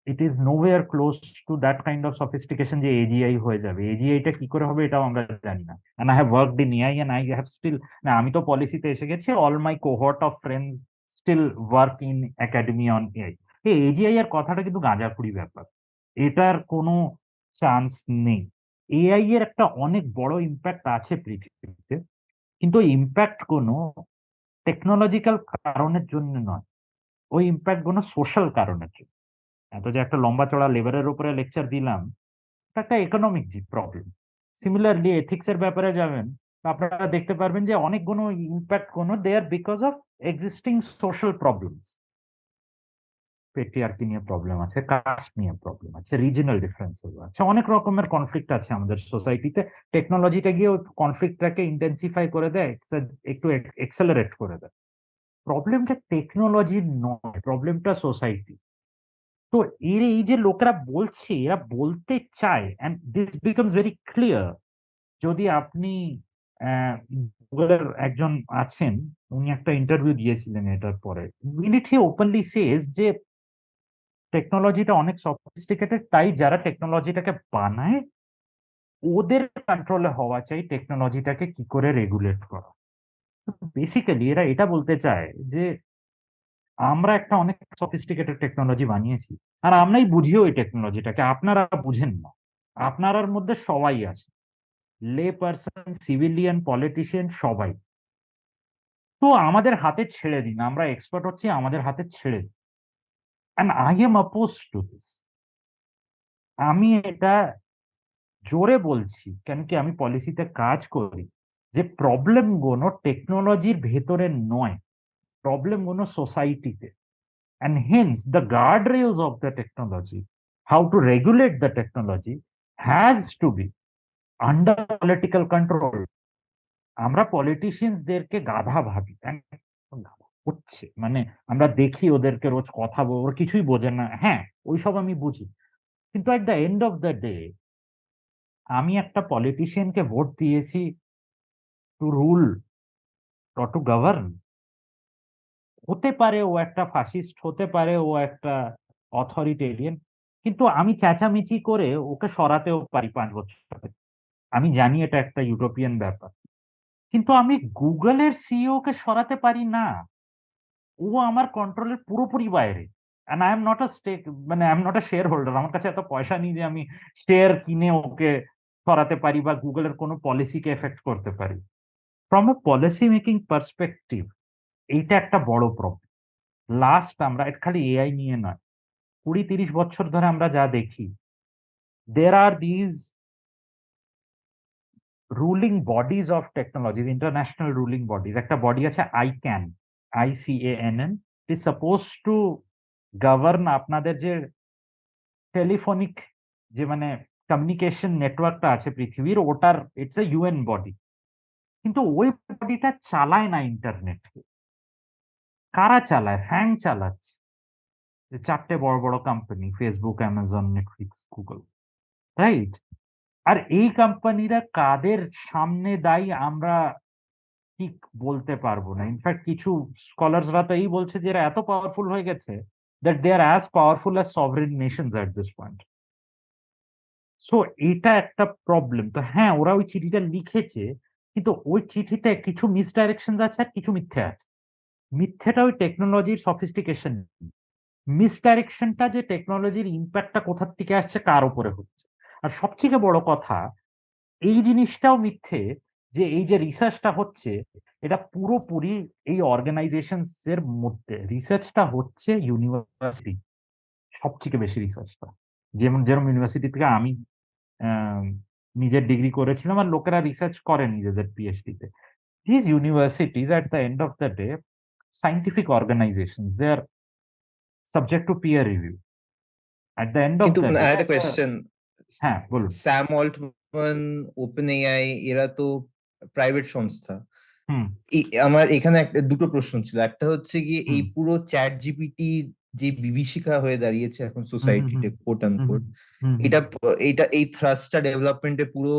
it is nowhere close to that kind of sophistication যে এজিআই হয়ে যাবে। এজিআইটা কি করে হবে এটাও আমরা জানি না। And I have worked in AI and I have still, না আমি তো পলিসিতে এসে গেছি, all my cohort of friends still work in academy on AI. এই এজিআই এর কথাটা কিন্তু গাঁজাখুরি ব্যাপার, এটার কোনো চান্স নেই। এআই এর একটা অনেক বড় ইম্প্যাক্ট আছে পৃথিবীতে, কিন্তু ওই ইম্প্যাক্ট কোনো টেকনোলজিক্যাল কারণের জন্য নয়, ওই ইম্প্যাক্ট কোনো সোশ্যাল কারণের জন্য। এত যে একটা লম্বা চড়া লেবারের উপরে লেকচার দিলাম, এটা একটা ইকোনমিক প্রবলেম। সিমিলারলি এথিক্স এর ব্যাপারে যাবেন, আপনারা দেখতে পারবেন যে অনেকগুলো ইম্প্যাক্ট কোনো there because of existing social problems. Patriarchy নিয়ে প্রবলেম আছে, কাস্ট নিয়ে প্রবলেম আছে, রিজনাল ডিফারেন্সেস আছে, অনেক রকমের কনফ্লিক্ট আছে আমাদের সোসাইটিতে। টেকনোলজিটা গিয়ে ওই কনফ্লিক্টটাকে ইন্টেন্সিফাই করে দেয়, একটু এক্সেলারেট করে দেয়। প্রবলেমটা টেকনোলজির নয়, প্রবলেমটা সোসাইটি। তো এই যে লোকেরা বলছে, এরা বলতে চায়, and this becomes very clear. যদি আপনি গুগলের একজন আছেন, উনি একটা ইন্টারভিউ দিয়েছিলেন এটার পরে, ইট হি ওপেনলি সেজ যে টেকনোলজিটা অনেক সফিস্টিকেটেড, তাই যারা টেকনোলজিটাকে বানায় ওদের কন্ট্রোলে হওয়া চাই টেকনোলজিটাকে কি করে রেগুলেট করা। বেসিক্যালি এরা এটা বলতে চায় যে আমরা একটা অনেক সফিস্টিকেটেড টেকনোলজি বানিয়েছি, আর আমরাই বুঝিও ওই টেকনোলজিটাকে, আপনারা বুঝেন না। আপনারার মধ্যে সবাই আছে, লে পার্সন, সিভিলিয়ান, পলিটিশিয়ান, সবাই। তো আমাদের হাতে ছেড়ে দিন, আমরা এক্সপার্ট হচ্ছি, আমাদের হাতে ছেড়ে দিন। And I am oppose to this. আমি এটা জোরে বলছি, কেন কি আমি পলিসিতে কাজ করি, যে প্রবলেম গুলো টেকনোলজির ভেতরে নয়, প্রবলেম গুলো সোসাইটিতে। And hence, the guardrails of the technology, how to regulate the technology, has to be under political control. আমরা পলিটিশিয়ানসদেরকে গাধা ভাবি, হচ্ছে মানে আমরা দেখি ওদেরকে রোজ কথা ওরা কিছুই বোঝে না, হ্যাঁ ওইসব আমি বুঝি। কিন্তু এট the end of the day আমি একটা পলিটিশিয়ানকে ভোট দিয়েছি টু রুল, টু গভর্ন। হতে পারে ও একটা ফাসিস্ট, হতে পারে ও একটা অথরিটেরিয়ান, কিন্তু আমি চেঁচামেচি করে ওকে সরাতেও পারি 5 বছর। আমি জানি এটা একটা ইউরোপিয়ান ব্যাপার, কিন্তু আমি গুগলের সিইও কে সরাতে পারি না। ও আমার কন্ট্রোলের পুরোপুরি বাইরে। And I am not a stake, মানে I am not a share holder কাছে এত পয়সা নেই যে আমি শেয়ার কিনে ওকে সরাতে পারি বা গুগলের কোনো পলিসিকে এফেক্ট করতে পারি। From a policy making perspective এইটা একটা বড় প্রবলেম। লাস্ট আমরা এটা খালি এআই নিয়ে নয়, 20-30 বছর ধরে আমরা যা দেখি, there are these ruling bodies of technologies, international ruling bodies. একটা বডি আছে ICANN, ICANN, is supposed to govern আপনাদের যে টেলিফোনিক যে মানে কমিউনিকেশন নেটওয়ার্কটা আছে পৃথিবীর, ওটার ইটস এ ইউএন বডি। কিন্তু ওই বডিটা চালায় না ইন্টারনেট। কারা চালায়? ফ্যাং চালাচ্ছে 4টে বড় বড় company, Facebook, Amazon, Netflix, Google, right? আর এই কোম্পানিরা কাদের সামনে দায়ী আমরা ঠিক বলতে পারবো না। ইনফ্যাক্ট কিছু স্কলার্সরা তো এই বলছে যে এরা এত পাওয়ারফুল হয়ে গেছে that they are as powerful as sovereign nations at this point. So এটা একটা প্রবলেম। তো হ্যাঁ, ওরা ওই চিঠিটা লিখেছে, কিন্তু ওই চিঠিতে কিছু মিসডাইরেকশন আছে আর কিছু মিথ্যে আছে। মিথ্যেটা ওই টেকনোলজির সফিস্টিকেশন, মিসডাইরেকশনটা যে টেকনোলজির ইম্প্যাক্টটা কোথার থেকে আসছে, কার উপরে হচ্ছে। আর সবথেকে বড় কথা, এই জিনিসটাও মিথ্যে যে এই যে রিসার্চটা হচ্ছে এটা পুরোপুরি এই অর্গানাইজেশনস এর মধ্যে। রিসার্চটা হচ্ছে ইউনিভার্সিটি, সবথেকে বেশি রিসার্চটা। যেমন যেরকম ইউনিভার্সিটি থেকে আমি নিজের ডিগ্রি করেছিলাম, আর লোকেরা রিসার্চ করে নিজেদের পিএইচডি তে। This universities at the end of the day scientific organisations, they are subject to peer review. At the end of কিন্তু the day, I had a question. হ্যাঁ বলুন। স্যাম অল্টম্যান, ওপেন এআই, এরা তো private সংস্থা। হুম আমার এখানে দুটো প্রশ্ন ছিল। একটা হচ্ছে গিয়ে এই হুম পুরো চ্যাট জিপিটি যে বিভীষিকা হয়ে দাঁড়িয়েছে এখন হুম হুম সোসাইটিতে, কোট হুম আনকোট, হুম হুম এটা এটা এই থ্রাস্টটা ডেভেলপমেন্টে পুরো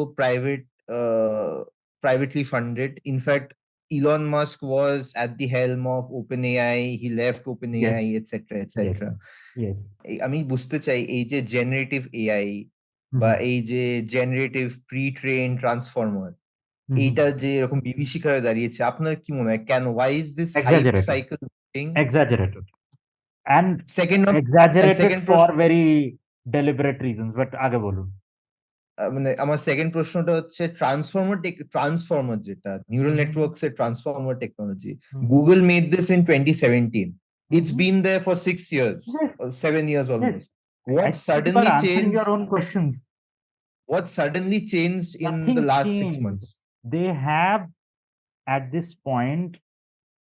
privately funded. In fact, Elon Musk was at the helm of OpenAI. He left Yes, OpenAI, etc., yes, etc. yes. আমি বুঝতে চাই এই যে জেনারেটিভ এআই বা হুম এই যে জেনারেটিভ প্রি ট্রেন ট্রান্সফর্মার, হুম এইটা যে এরকম বিভীষিকা হয়ে দাঁড়িয়েছে, আপনার কি মনে হয় কেন? Why is this hype exaggerated, cycle? exaggerated, and second and exaggerated second for প্রশ্ন, very deliberate reasons. But আগে বলুন। মানে আমার সেকেন্ড প্রশ্নটা হচ্ছে ট্রান্সফর্মার যেটা নিউরাল হুম নেটওয়ার্কস এর transformer technology, hmm Google made this in 2017. It's hmm been there for 6 years, Yes, or 7 years yes. almost. I What think you are suddenly answering changed? your own questions. What suddenly changed in Nothing the last 6 changed. months? They have at this point,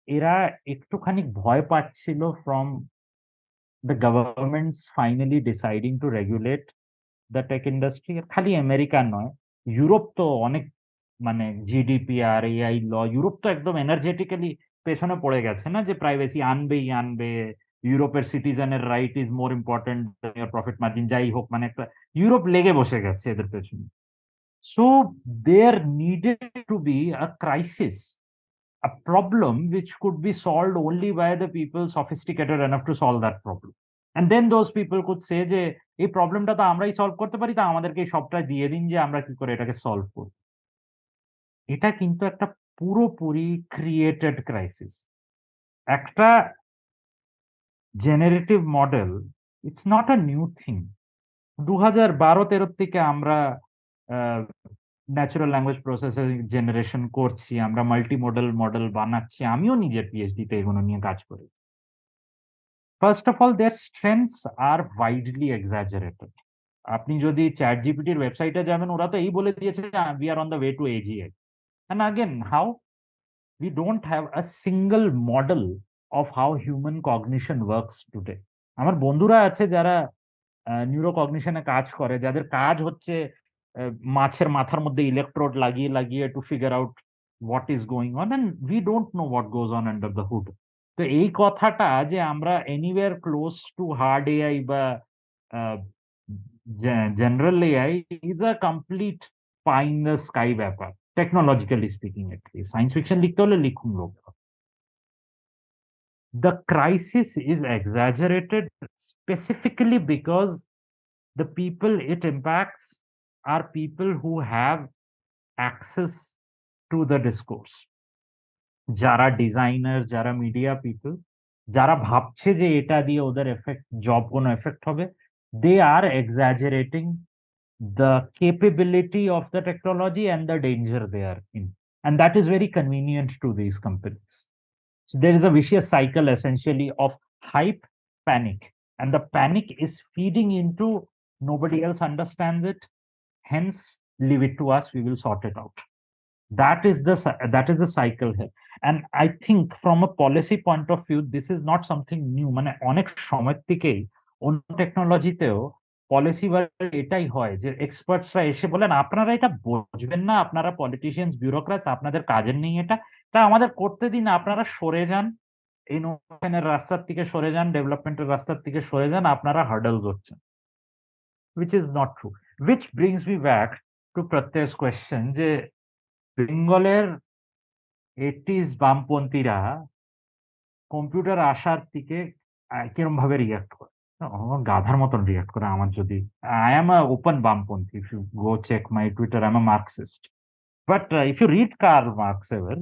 এরা একটুখানি ভয় পাচ্ছিল from the governments finally deciding to regulate the tech industry. খালি America নয়, Europe তো অনেক, মানে GDP আর AI ল, Europe তো একদম এনার্জেটিক্যালি পেছনে পড়ে গেছে না, যে প্রাইভেসি আনবেই আনবে, ইউরোপের সিটিজেনের right is more important profit margin, যাই হোক, মানে একটা ইউরোপ লেগে বসে গেছে এদের পেছনে। So there needed to be a crisis, a problem which could be solved only by the people sophisticated enough to solve that problem. And then those people could say যে এই প্রবলেমটা তো আমরাই সলভ করতে পারি, তা আমাদেরকে এই সবটা দিয়ে দিন যে আমরা কি করে এটাকে সলভ করব। এটা কিন্তু একটা পুরোপুরি ক্রিয়েটেড ক্রাইসিস। একটা generative model, it's not a new thing. 2012-13 থেকে আমরা ন্যাচারাল ল্যাঙ্গুয়েজ প্রসেসিং জেনারেশন করছি, আমরা মাল্টি মডেল বানাচ্ছি, আমিও নিজের পিএইচডিতে এগুলো নিয়ে কাজ করি। First of all, their strengths are widely exaggerated. আপনি যদি চ্যাট জিপিটির ওয়েবসাইটে যাবেন, ওরা তো এই বলে দিয়েছে যে we are on the way to AGI. And again, how we don't have a single model of how human cognition works today. আমার বন্ধুরা আছে যারা নিউরো কগনিশনে কাজ করে, যাদের কাজ হচ্ছে মাছের মাথার মধ্যে ইলেকট্রোড লাগিয়ে লাগিয়ে to figure out what is going on, and we don't know what goes on under the hood. তো এই কথাটা যে আমরা anywhere close to hard AI বা general AI is a complete pie in the sky ব্যাপার, technologically speaking. At least science fiction লিখতে হলে লিখুন লোক। The crisis is exaggerated specifically because the people it impacts are people who have access to the discourse. যারা designer, যারা media people, যারা ভাবছে যে এটা দিয়ে ওদের এফেক্ট, জব কোনো এফেক্ট হবে, they are exaggerating the capability of the technology and the danger they are in. And that is very convenient to these companies. So there is a vicious cycle essentially of hype, panic, and the panic is feeding into nobody else understands it. Hence, leave it to us, we will sort it out. That is the cycle here. And I think from a policy point of view, this is not something new. মানে অনেক সময় থেকেই অন্য টেকনোলজিতেও policy এটাই হয় যে এক্সপার্টসরা এসে বলেন আপনারা এটা বুঝবেন না, আপনারা পলিটিশিয়ানস, বিউরোক্রাটস, আপনাদের কাজের নেই এটা, তা আমাদের করতে দিন, আপনারা সরে যান, ইনোভেশনের রাস্তার থেকে সরে যান, ডেভেলপমেন্টের রাস্তার থেকে সরে যান, আপনারা হার্ডল করছেন, which is not true. Which brings me back to Pratyay's question যে বেঙ্গলের 80s বামপন্থীরা কম্পিউটার আসার থেকে কিরম ভাবে রিয়াক্ট করে, গাধার মতন রিয়াক্ট করে। আমার যদি, আই এম আ ওপেন বামপন্থী, if you go check my Twitter, I am a Marxist, but if you read Karl Marx ever,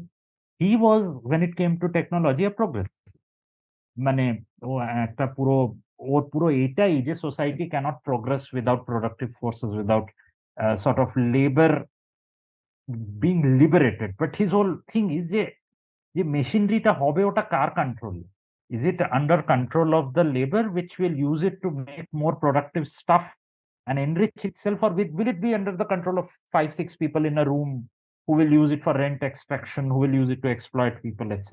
he was when it came to technology a progressive. মানে ও একটা ওর পুরো এটাই যে society cannot progress without productive forces, without sort of labour being liberated. But his whole thing is যে মেশিনারিটা হবে ওটা কার control? Is it under control of the labor which will use it to make more productive stuff and enrich itself, or will it be under the control of 5-6 people in a room who will use it for rent extraction, who will use it to exploit people, etc.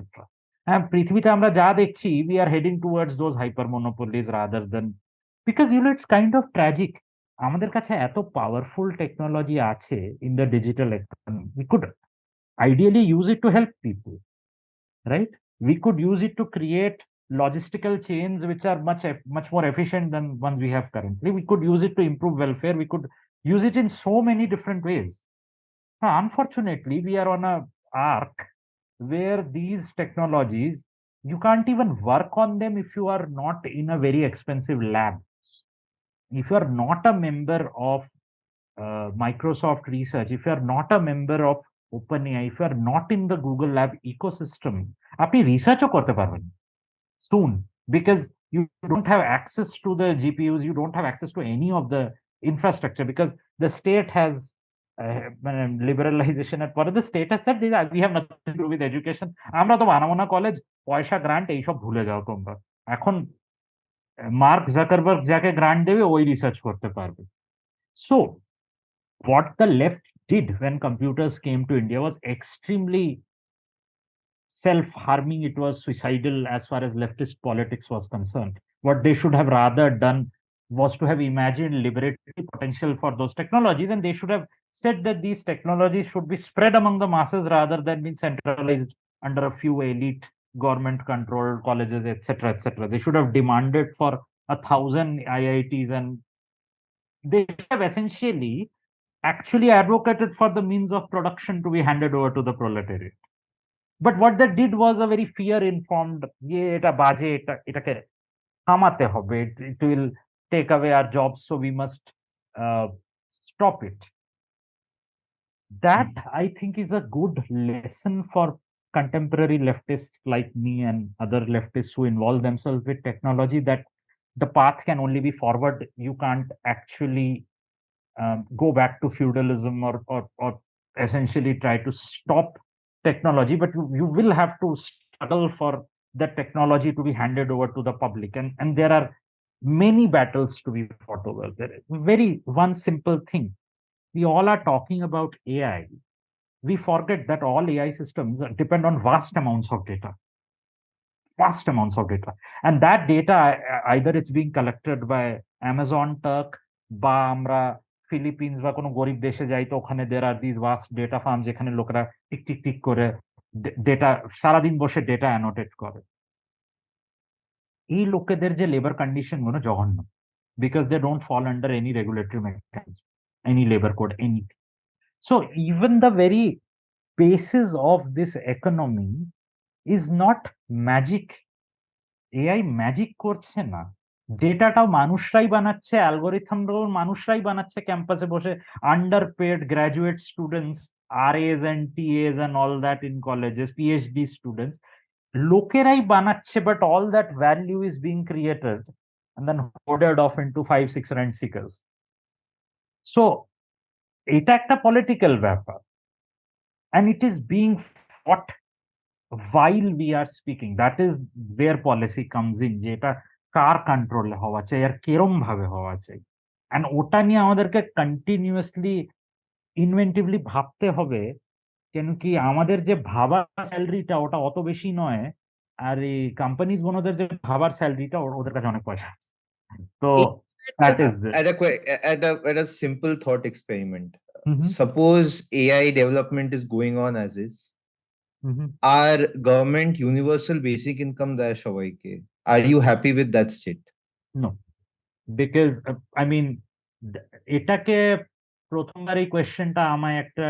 And পৃথিবীতে আমরা যা দেখছি, we are heading towards those hyper monopolies rather than, because it's kind of tragic. আমাদের কাছে এত powerful technology আছে in the digital economy, we could ideally use it to help people, right? We could use it to create logistical chains which are much more efficient than ones we have currently. We could use it to improve welfare. We could use it in so many different ways. Unfortunately, we are on a arc where these technologies, you can't even work on them if you are not in a very expensive lab. If you are not a member of Microsoft Research, if you are not a member of OpenAI, if you are not in the Google Lab ecosystem, আপনি রিসার্চও করতে পারবেন soon, because you don't have access to the GPUs, you don't have access to any of the infrastructure, because the state has liberalization at পরে the state has said we have nothing to do with education. আমরা তো বানাবো না college, পয়সা grant এইসব ভুলে যাও তোমরা। এখন মার্ক জাকারবার্গ যাকে গ্রান্ট দেবে ওই রিসার্চ করতে পারবে। So what the left did when computers came to India was extremely self-harming. It was suicidal as far as leftist politics was concerned. What they should have rather done was to have imagined liberatory potential for those technologies, and they should have said that these technologies should be spread among the masses rather than being centralized under a few elite government controlled colleges, etc., etc. They should have demanded for 1,000 IITs, and they have essentially actually advocated for the means of production to be handed over to the proletariat. But what they did was a very fear informed, এটা বাজে, এটাকে থামাতে হবে, it will take away our jobs, so we must stop it. That I think is a good lesson for contemporary leftists like me and other leftists who involve themselves with technology, that the path can only be forward. You can't actually go back to feudalism or essentially try to stop technology, but you will have to struggle for the technology to be handed over to the public, and there are many battles to be fought over. There is very one simple thing: we all are talking about AI. We forget that all AI systems depend on vast amounts of data, and that data, either it's being collected by Amazon Turk, বা আমরা Philippines বা কোনো গরিব দেশে যাই, তো ওখানে there are these vast data farms যেখানে লোকেরা টিক টিক টিক করে ডেটা সারাদিন বসে ডেটা অ্যানোটেট করে। এই লোকেদের যে লেবার কন্ডিশন গুলো জঘন্য, because they don't fall under any regulatory mechanism, any labor code, anything. So even the very basis of this economy is not magic. AI magic করছে না, ডেটাটাও মানুষরাই বানাচ্ছে, অ্যালগোরিথমটাও মানুষরাই বানাচ্ছে ক্যাম্পাসে বসে, underpaid graduate students, RAs and TAs and all that in colleges, PhD students, লোকেরাই বানাচ্ছে, but all that value is being created and then hoarded off into 5-6 rent seekers. So এটা একটা পলিটিক্যাল ব্যাপার, and it is being fought while we are speaking. That is where policy comes in, যে এটা কার কন্ট্রোলে হওয়া চাই আর কিরম ভাবে হওয়া চাই, এন্ড ওটা নিয়ে আমাদেরকে কন্টিনিউয়াসলি ইনভেন্টিভলি ভাবতে হবে, কেন কি আমাদের যে ভাবার স্যালারিটা ওটা অত বেশি নয়, আর এই কোম্পানিজ গুলোদের যে ভাবার স্যালারিটা ওদের কাছে অনেক পয়সা আছে। তো that is the At a simple thought experiment. Suppose AI development is going on as is. Our government universal basic income দেয় সবাইকে. Are you happy with that state? No, because I mean, এটাকে প্রথমবার এই কোয়েশ্চেনটা আমায় একটা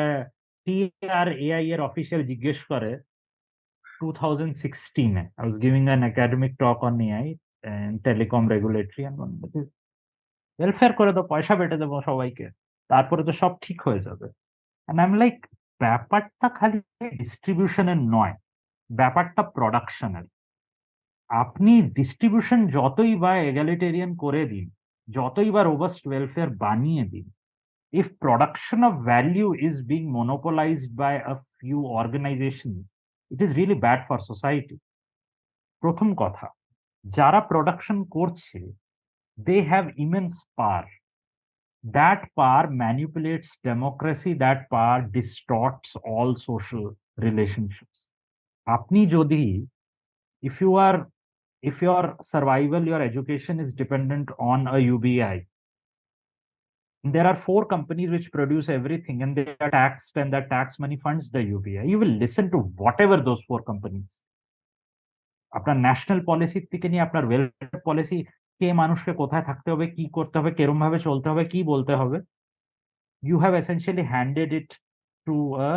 TRAI এর official জিজ্ঞেস করে 2016 এ। I was giving an academic talk on AI and telecom regulatory, and welfare করে তো পয়সা বেটে দেবো সবাইকে, তারপরে তো সব ঠিক হয়ে যাবে। And I'm like, ব্যাপারটা খালি ডিস্ট্রিবিউশনের নয়, ব্যাপারটা প্রোডাকশনের। আপনি ডিস্ট্রিবিউশন যতই বা এগালিটেরিয়ান করে দিন, যতই বা রোবাস্ট ওয়েলফেয়ার বানিয়ে দিন, if production of value is being monopolized by a few organizations, it is really bad for society. প্রথম কথা, যারা প্রোডাকশন করছে, they have immense power. That power manipulates democracy, that power distorts all social relationships. আপনি যদি, if your survival, your education is dependent on a UBI, there are 4 companies which produce everything and they are taxed, and that tax money funds the UBI. You will listen to whatever those 4 companies. আপনার national policy থেকে নিয়ে আপনার welfare policy, কে মানুষকে কোথায় থাকতে হবে, কি করতে হবে, কেরম ভাবে চলতে হবে, কি বলতে হবে, you have essentially handed it to a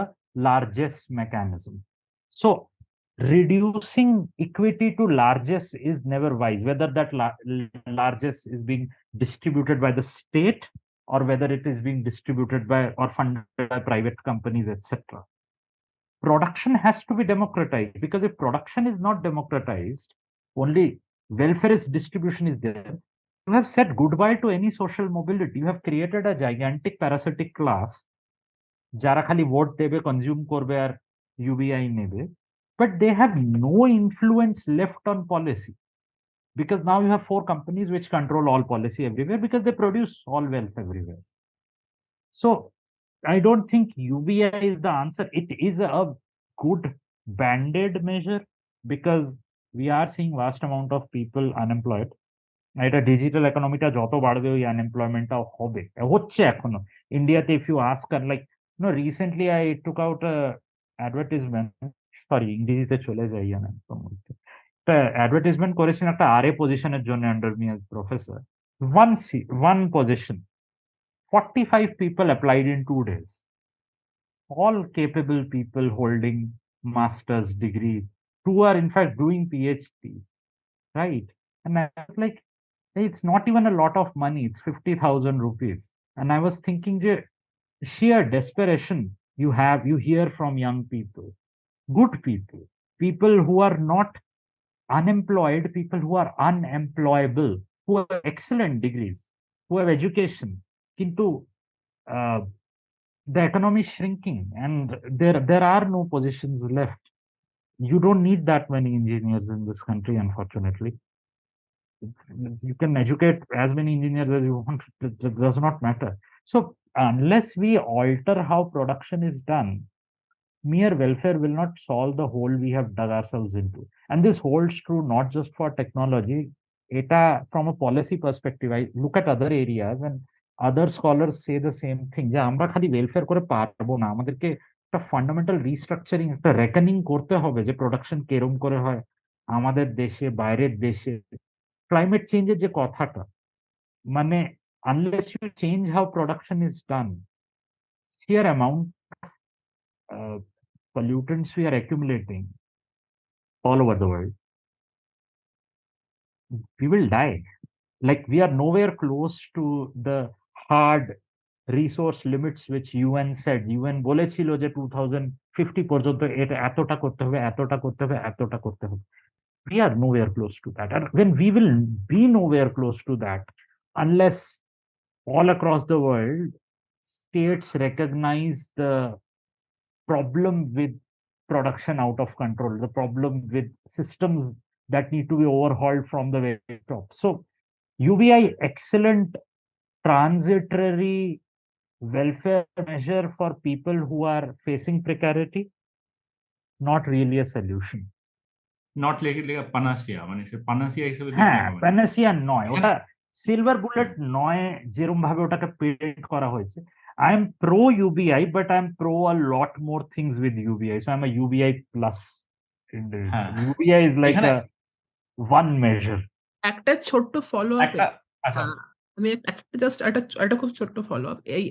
largesse mechanism. So reducing equity to largesse is never wise, whether that largesse is being distributed by the state or whether it is being distributed by or funded by private companies, etc. Production has to be democratized, because if production is not democratized, only welfareist distribution is there, you have said goodbye to any social mobility. You have created a gigantic parasitic class, যারা খালি vote দেবে, consume করবে আর UBI নেবে, but they have no influence left on policy, because now you have 4 companies which control all policy everywhere, because they produce all wealth everywhere. So I don't think UBI is the answer. It is a good band-aid measure, because we are seeing vast amount of people unemployed. এটা digital ইকোনমিটা যত বাড়বে ওই আনএমপ্লয়মেন্টটাও হবে, হচ্ছে এখনো ইন্ডিয়াতে। ইফ ইউ আস্ক, আর like recently I took out advertisement, sorry ইংরেজিতে চলে যাই একটা অ্যাডভার্টিজমেন্ট করেছেন একটা আরএ পজিশনের জন্য under me as professor. One position, 45 people applied in 2 days, all capable people holding master's degree, who are in fact doing PhD, right? And I was like, hey, it's not even a lot of money, it's 50,000 rupees. And I was thinking, sheer desperation you hear from young people, good people who are not unemployed, people who are unemployable, who have excellent degrees, who have education. Kintu the economy is shrinking and there are no positions left. You don't need that many engineers in this country, unfortunately. You can educate as many engineers as you want, it does not matter. So unless we alter how production is done, mere welfare will not solve the hole we have dug ourselves into. And this holds true not just for technology. Eta, from a policy perspective, I look at other areas and other scholars say the same thing, যে আমরা খালি welfare করে পারবো না, আমাদেরকে একটা fundamental restructuring, একটা reckoning করতে হবে যে প্রোডাকশন কেরম করে হয় আমাদের দেশে, বাইরের দেশে। ক্লাইমেট চেঞ্জের যে কথাটা, মানে unless you change how production is done, sheer amount uh, pollutants we are accumulating all over the world, we will die. Like we are nowhere close to the hard resource limits which UN said. UN বলেছিল যে 2050 পর্যন্ত এটা এতটা করতে হবে, এতটা করতে হবে, এতটা করতে হবে। We are nowhere close to that. And when we will be nowhere close to that, unless all across the world states recognize the problem with production out of control, the problem with systems that need to be overhauled from the very top. So UBI, excellent transitory welfare measure for people who are facing precarity, not really a solution. Not লেগে পানাসিয়া, মানে সে পানাসিয়া হিসেবে দেখলে হ্যাঁ, হবে না। Panacea নয়, এখানে ওটা সিলভার বুলেট নয় যেরকম ভাবে ওটাকে প্রেজেন্ট করা হয়েছে। I am pro UBI, but I am pro a lot more things with UBI, so I am a UBI plus individual. হ্যাঁ, ইউবিআই ইজ লাইক এখানে আ ওয়ান মেজার। একটা ছোট্ট ফলো আপ, একটা আচ্ছা আমি একটা জাস্ট একটা খুব ছোট্ট ফলো আপ, এই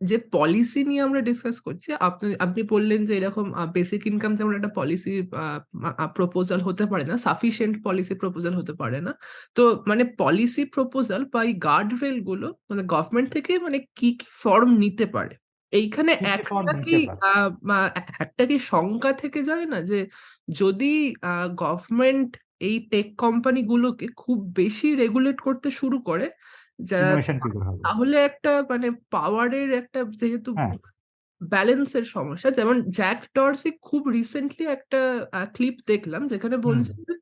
যে পলিসি নিয়ে আমরা ডিসকাস করছি, আপনি বললেন যে এরকম বেসিক ইনকাম যেমন একটা পলিসি প্রপোজাল হতে পারে না, সাফিসিয়েন্ট পলিসি প্রপোজাল হতে পারে না। তো মানে পলিসি প্রপোজাল বা এই গার্ড রেল গুলো মানে গভর্নমেন্ট থেকে মানে কি কি ফর্ম নিতে পারে, এইখানে একটা কি শঙ্কা থেকে যায় না যে যদি গভর্নমেন্ট এই টেক কোম্পানি গুলোকে খুব বেশি রেগুলেট করতে শুরু করে, ইনোভেশন কি করে হবে? তাহলে একটা মানে পাওয়ারের একটা যেহেতু হ্যাঁ, ব্যালেন্সের সমস্যা, যেমন জ্যাক ডরসি খুব রিসেন্টলি একটা ক্লিপ দেখলাম যেখানে বলছে যে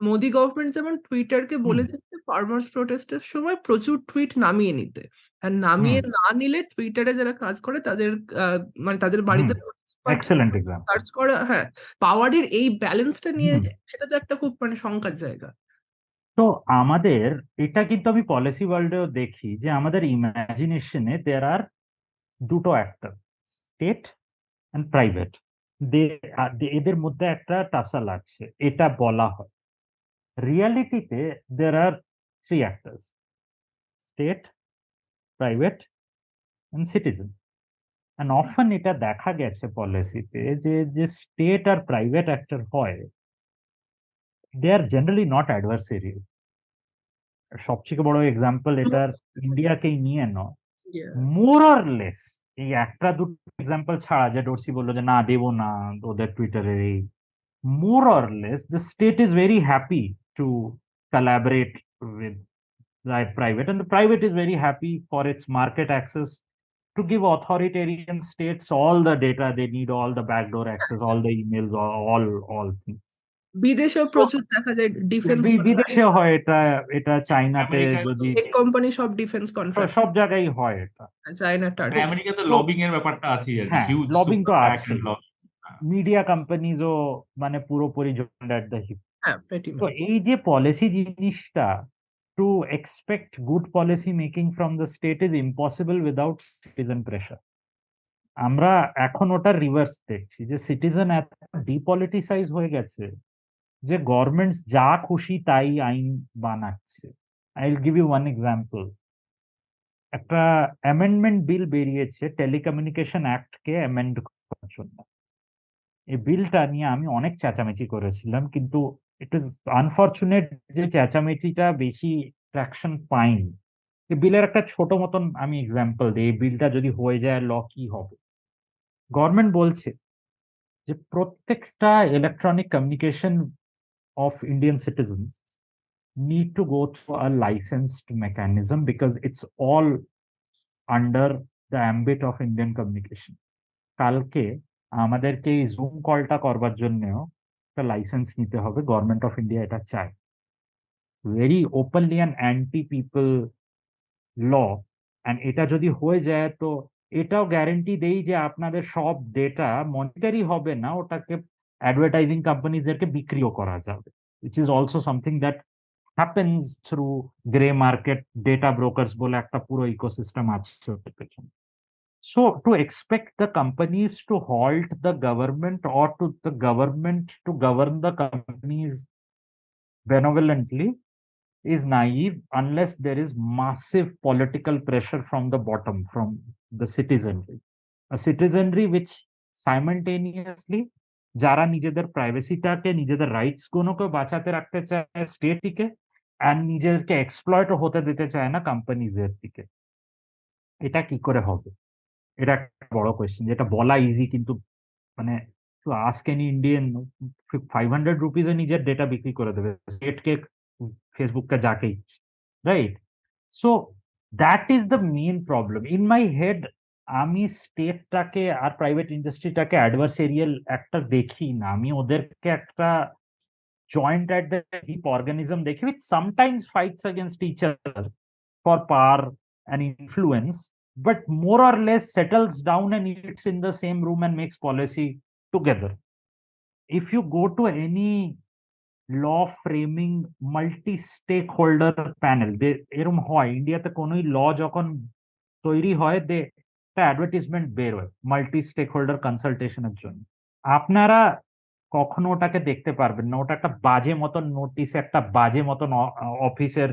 মোদি গভর্নমেন্ট যেমন টুইটারকে বলেছে যে ফার্মার্স প্রোটেস্টের সময় প্রচুর টুইট নামিয়ে নিতে, আর নামিয়ে না নিলে টুইটারে যারা কাজ করে তাদের মানে তাদের বাড়িতে এক্সেলেন্ট এক্সাম্পল। সার্চ করা। হ্যাঁ, পাওয়ারের এই ব্যালেন্সটা নিয়ে সেটা তো একটা খুব মানে শঙ্কার জায়গা। তো আমাদের এটা কিন্তু আমি পলিসি ওয়ার্ল্ডেও দেখি যে আমাদের ইমাজিনেশনে দেয়ার আর দুটো অ্যাক্টর, স্টেট অ্যান্ড প্রাইভেট। এদের মধ্যে একটা টাসাল আছে, এটা বলা হয়। রিয়ালিটিতে there are three actors, state, private and citizen. And often এটা দেখা গেছে পলিসিতে যে যে স্টেট আর প্রাইভেট অ্যাক্টর হয়, দে আর জেনারেলি নট অ্যাডভার্সেরিয়াল। সবচেয়ে বড় এক্সাম্পল এটার ইন্ডিয়াকেই নিয়ে নাও, মোর অর লেস এই একটা দুটো এক্সাম্পল ছাড়া, যে ডোরসি বললো যে না দেবো না ওদের টুইটারের, এই more or less the state is very happy to collaborate with the private, and the private is very happy for its market access to give authoritarian states all the data they need, all the backdoor access, all the emails, all things. বিদেশেও প্রচুর দেখা যায় defence বিদেশে হয় এটা, এটা চাইনাতে যদি company সব ডিফেন্স কন্ট্রাক্ট সব জায়গায় হয় এটা। China target. আমেরিকাতে লবিং এর ব্যাপারটা আছে আর কি, হ্যাঁ, হিউজ লবিং তো সুপার আছে, মিডিয়া কোম্পানিজও মানে পুরোপুরি জয়েন্ট এট দ্য হিপ। হ্যাঁ, pretty তো much। এই যে পলিসি জিনিসটা, to expect good policy making from the state is impossible without citizen pressure. আমরা এখন ওটা রিভার্স দেখছি যে সিটিজেন এত ডিপলিটিসাইজ হয়ে গেছে যে গভর্নমেন্টস যা খুশি তাই আইন বানাচ্ছে। I will give you one example. একটা অ্যামেন্ডমেন্ট বিল বেরিয়েছে টেলিকমিউনিকেশন অ্যাক্ট কে অ্যামেন্ড করার জন্য। এই বিলটা নিয়ে আমি অনেক চেঁচামেচি করেছিলাম, কিন্তু ইট ইজ আনফরচুনেট যে চেঁচামেচিটা বেশি ট্র্যাকশন পাইনি। এই বিলের একটা ছোট মতন আমি এক্সাম্পল দিই, এই বিলটা যদি হয়ে যায় ল কি হবে। গভর্নমেন্ট বলছে যে প্রত্যেকটা electronic communication of Indian citizens need to go through a licensed mechanism because it's all under the ambit of Indian communication. কালকে আমাদেরকে এই জুম কলটা করবার জন্যও একটা লাইসেন্স নিতে হবে, গভর্নমেন্ট অফ ইন্ডিয়া এটা চায়। Very openly and anti people law, and এটা যদি হয়ে যায় তো এটাও গ্যারেন্টি দেই যে আপনাদের সব ডেটা মনিটারি হবে না, ওটাকে অ্যাডভার্টাইজিং কোম্পানিজদেরকে বিক্রিও করা যাবে, which is also something that happens through gray market data brokers বলে একটা পুরো ইকোসিস্টেম আছে ওটার পেছনে। So to expect the companies to halt the government or to the government to govern the companies benevolently is naive unless there is massive political pressure from the bottom, from the citizenry. A citizenry which simultaneously যারা নিজেদের প্রাইভেসিটাকে, নিজেদের rights গুলোকে বাঁচাতে রাখতে চায় স্টেটকে, আর নিজেদেরকে exploit হতে দিতে চায় না কোম্পানিজের দিকে। এটা কি করে হবে? এটা একটা বড় কোয়েশ্চেন, যেটা বলা ইজি, কিন্তু মানে টু আস্ক এনি ইন্ডিয়ান 500 রুপিজে নিজের ডেটা বিক্রি করে দেবে স্টেটকে, ফেসবুককে, যাকে ইচ্ছে, right? So that is the main problem in my head. আমি স্টেটটাকে আর প্রাইভেট ইন্ডাস্ট্রিটাকে অ্যাডভার্সেরিয়াল একটা দেখি না, আমি ওদেরকে একটা joint at the hip organism দেখি, which sometimes fights against each other for power and influence, but more or less settles down and eats in the same room and makes policy together. If you go to any law framing multi-stakeholder panel, এরকম হয় ইন্ডিয়াতে কোনোই ল যখন তৈরি হয়, একটা advertisement বের হয় মাল্টি স্টেক হোল্ডার কনসালটেশনের জন্য। আপনারা কখনো ওটাকে দেখতে পারবেন না, ওটা একটা বাজে মতন নোটিস, একটা বাজে মতন অফিসের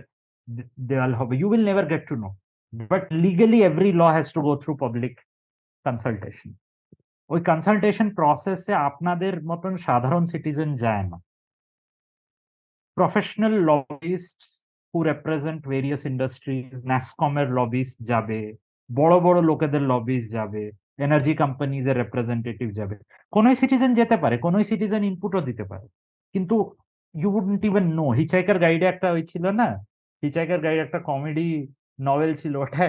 দেওয়াল হবে, you will never get to know, but legally every law has to go through public consultation. ওই কনসালটেশন প্রসেসে আপনাদের মতন সাধারণ সিটিজেন যায় না। Professional lobbyists who represent various industries, ন্যাসকমের লবিস্ট যাবে, বড় বড় লোকেদের লবিস্ট যাবে, এনার্জি কোম্পানিজ এর রিপ্রেজেন্টেটিভ যাবে। কোন সিটিজেন যেতে পারে, কোন সিটিজেন ইনপুটও দিতে পারে, কিন্তু ইউ উডন্ট ইভেন নো। হিচহাইকার গাইডে একটা ওই ছিল না, হিচহাইকার গাইড একটা কমেডি নভেল ছিল, ওটা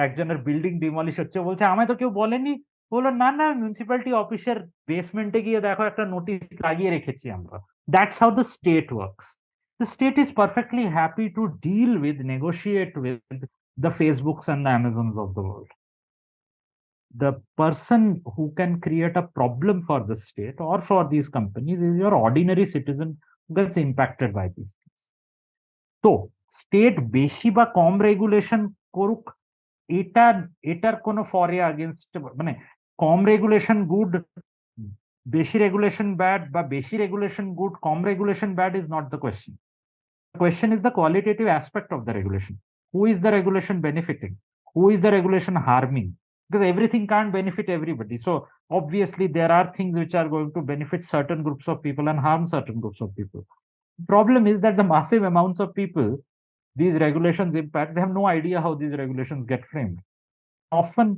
একজনের বিল্ডিং ডিমলিশ হচ্ছে, বলছে আমায় তো কেউ বলেনি, বললো না না মিউনিসিপ্যালিটি অফিসের বেসমেন্টে গিয়ে দেখো একটা নোটিশ লাগিয়ে রেখেছি আমরা। That's how the state works. The state is perfectly happy to deal with, negotiate with the Facebooks and the Amazons of the world. The person who can create a problem for the state or for these companies is your ordinary citizen who gets impacted by these things. So, state বেশি বা কম regulation করুক, এটার কোনো ফরে against, মানে কম regulation good, বেশি regulation bad, বা বেশি regulation good, com regulation bad is not the question. The question is the qualitative aspect of the regulation. Who is the regulation benefiting? Who is the regulation harming? Because everything can't benefit everybody. So obviously there are things which are going to benefit certain groups of people and harm certain groups of people. The problem is that the massive amounts of people these regulations impact, they have no idea how these regulations get framed. Often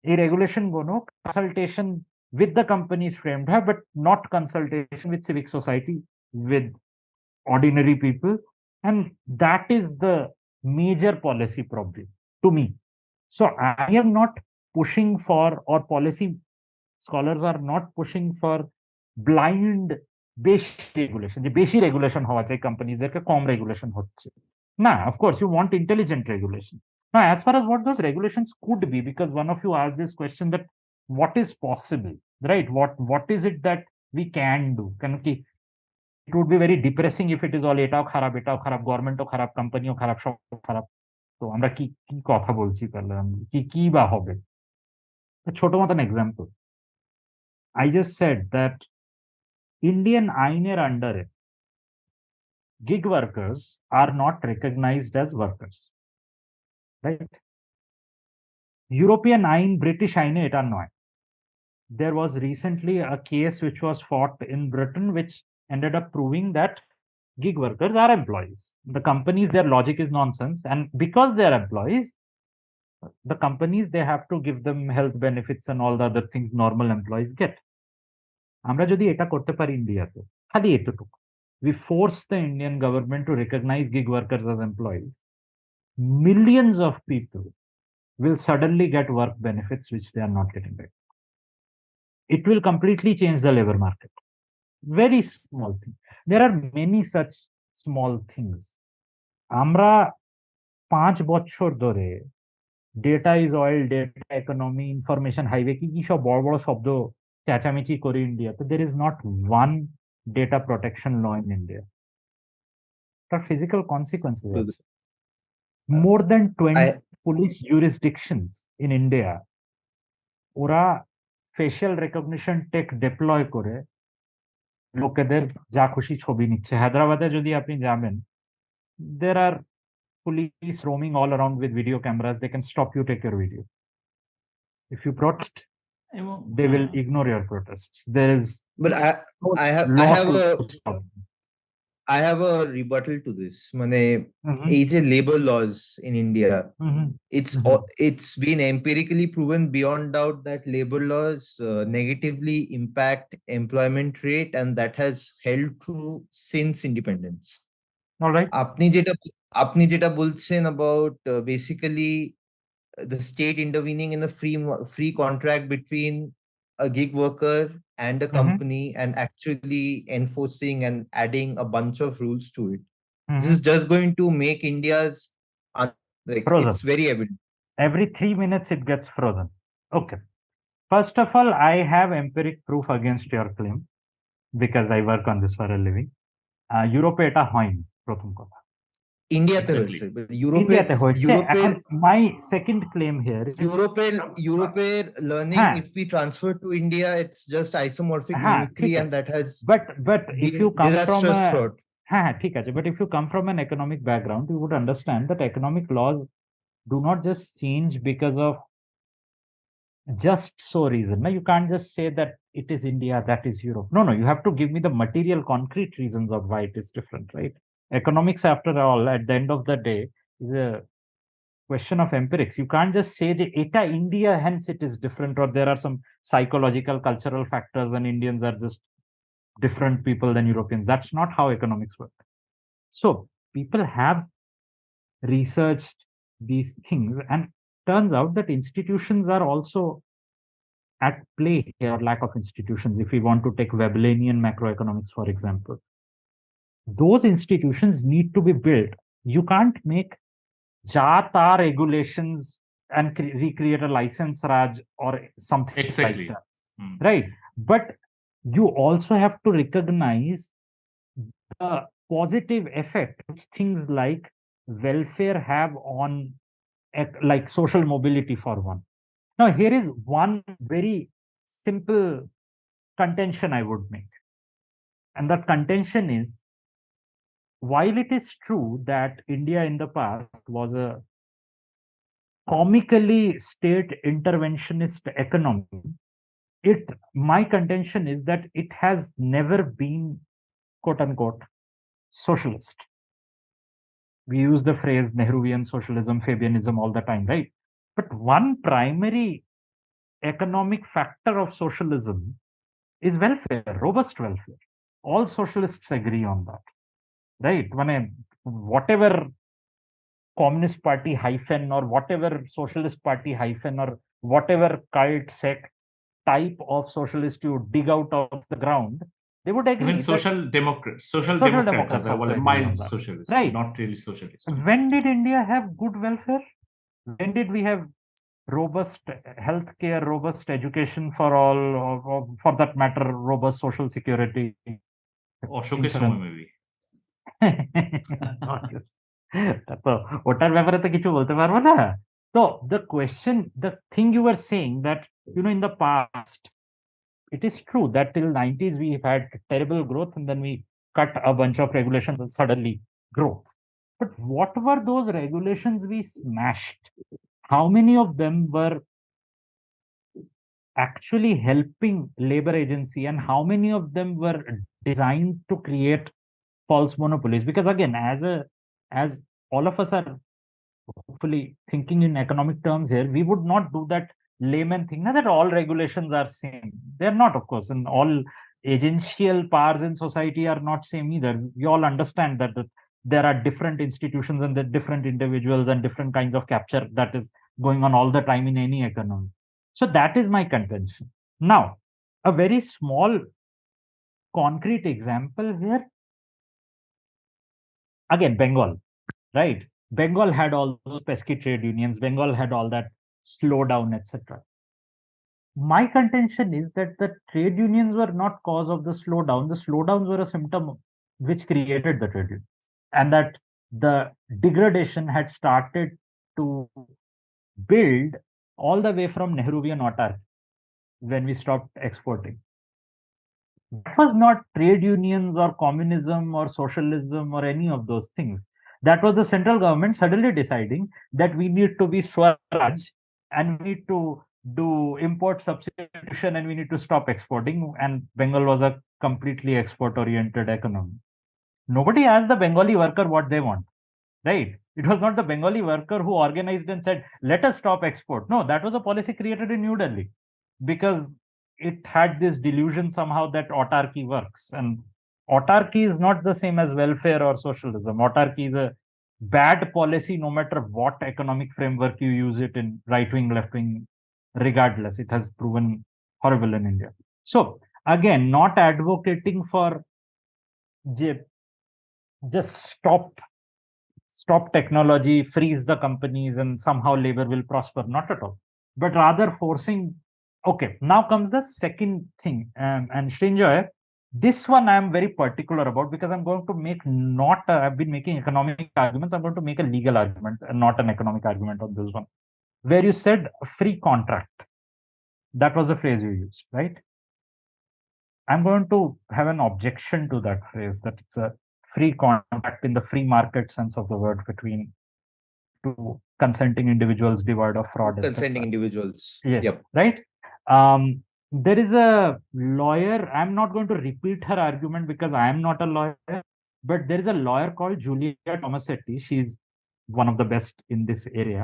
a regulation gono consultation with the companies framed hai, but not consultation with civic society, with ordinary people. And that is the major policy problem to me. So I am not pushing for, or policy scholars are not pushing for blind বেশি regulation, যে বেশি regulation হওয়া চাই কোম্পানিজদেরকে, কম regulation হচ্ছে না। Of course you want intelligent regulation. Now as far as what those regulations could be, because one of you asked this question that what is possible, right? What is it that we can do? Can we would be very depressing if it is all এটাও খারাপ, গভর্নমেন্টও খারাপ, কোম্পানিও খারাপ, সব খারাপ। তো আমরা কি কি কথা বলছি তাহলে, কি কি বা হবে? ছোট মতন example, I just said that Indian আইনের আন্ডারে gig workers are not recognized as workers, right? European আইন, ব্রিটিশ আইনে এটা নয়। There was recently a case which was fought in Britain which ended up proving that gig workers are employees. The companies, their logic is nonsense, and because they are employees, the companies, they have to give them health benefits and all the other things normal employees get. আমরা যদি এটা করতে পারি ইন্ডিয়াতে, খালি এতটুকু, we force the Indian government to recognize gig workers as employees, millions of people will suddenly get work benefits which they are not getting right. It will completely change the labor market. Very small thing. There are many such small things. আমরা 5 বছর ধরে data is oil, data economy, information highway, কি কি সব বড় বড় শব্দ চেঁচামেচি করে ইন্ডিয়াতে, there is not one data protection law in India. তার physical consequences So আছে। More than 20 I police jurisdictions in India, ওরা facial recognition tech deploy করে লোকেদের যা খুশি ছবি নিচ্ছে। হায়দ্রাবাদে যদি আপনি যাবেন, there are police roaming all around with video cameras. They can stop you, take your video. If you protest, এবং they will ignore your protests. There is but no I have law a to stop them. I have a rebuttal to this. মানে Mhm, এই যে labor laws in India, mhm, it's been empirically proven beyond doubt that labor laws negatively impact employment rate, and that has held true since independence. all right. আপনি যেটা বলছেন about basically the state intervening in a free contract between a gig worker and a company and actually enforcing and adding a bunch of rules to it. This is just going to make India's like Frozen. it's very evident. Every 3 minutes it gets frozen. Okay. First of all, I have empiric proof against your claim because I work on this for a living. ইউরোপে এটা হয়নি, প্রথম কথা। ইন্ডিয়াতে Exactly. হয়েছে, but ইউরোপে ইন্ডিয়াতে হয়েছে। এখন my second claim here is ইউরোপের learning, হ্যাঁ, if we transfer to India, it's just isomorphic হ্যাঁ, mimicry, ঠিক and আছে। that has but if been you come from disastrous a fraud. হ্যাঁ, ঠিক আছে, but if you come from an economic background, you would understand that economic laws do not just change because of just so reason. Now, you can't just say that it is India, that is Europe. No, you have to give me the material, concrete reasons of why it is different, right? Economics, after all, at the end of the day, is a question of empirics. You can't just say that eta India, hence it is different, or there are some psychological, cultural factors, and Indians are just different people than Europeans. That's not how economics work. So people have researched these things, and turns out that institutions are also at play here, lack of institutions. If we want to take Webelinian macroeconomics, for example, those institutions need to be built. You can't make jata regulations and recreate a license raj or something Exactly. like that, right? But you also have to recognize the positive effect which things like welfare have on like social mobility, for one. Now, here is one very simple contention I would make, and that contention is, while it is true that India in the past was a comically state interventionist economy, my contention is that it has never been, quote unquote, socialist. We use the phrase Nehruvian socialism, Fabianism all the time, right? But one primary economic factor of socialism is welfare, robust welfare. All socialists agree on that, right? Whatever Communist Party hyphen or whatever Socialist Party hyphen or whatever cult sect type of socialist you dig out of the ground, they would agree. Even social democrats also are agree mild on that. socialists, Right. not really socialists. When did India have good welfare? When did we have robust healthcare, robust education for all, or for that matter, robust social security? অশোকের Insurance. সময় maybe. তো ওটার ব্যাপারে তো কিছু বলতে পারবো না। তো the question, the thing you were saying that, in the past, it is true that till 90s we had terrible growth and then we cut a bunch of regulations and suddenly growth. But what were those regulations we smashed? How many of them were actually helping labor agency, and how many of them were designed to create false monopolies? Because again, as all of us are hopefully thinking in economic terms here, we would not do that layman thing, not that all regulations are same. They're not, of course, and all agential powers in society are not same either. We all understand that there are different institutions and the different individuals and different kinds of capture that is going on all the time in any economy. So that is my contention. Now, a very small concrete example here, again, Bengal, right? Bengal had all those pesky trade unions. Bengal had all that slowdown, etc. My contention is that the trade unions were not cause of the slowdown. The slowdowns were a symptom which created the trade unions, and that the degradation had started to build all the way from Nehruvian autarky when we stopped exporting. That was not trade unions or communism or socialism or any of those things. That was the central government suddenly deciding that we need to be Swaraj and we need to do import substitution and we need to stop exporting. And Bengal was a completely export oriented economy. Nobody asked the Bengali worker what they want, right? It was not the Bengali worker who organized and said, let us stop export. No, that was a policy created in New Delhi because it had this delusion somehow that autarky works. And autarky is not the same as welfare or socialism. Autarky is a bad policy no matter what economic framework you use it in, right wing, left wing, regardless. It has proven horrible in India. So, again, not advocating for just stop technology, freeze the companies, and somehow labor will prosper. Not at all. But rather forcing. Okay, now comes the second thing. And Srinjoy, this one I'm very particular about because I'm going to make not, I've been making economic arguments. I'm going to make a legal argument and not an economic argument on this one. Where you said free contract. That was the phrase you used, right? I'm going to have an objection to that phrase, that it's a free contract in the free market sense of the word between two consenting individuals devoid of fraud, Consenting etc. individuals. Yes, Yep. right. There is a lawyer. I'm not going to repeat her argument because I am not a lawyer, but there is a lawyer called Julia Tomasetti. She's one of the best in this area.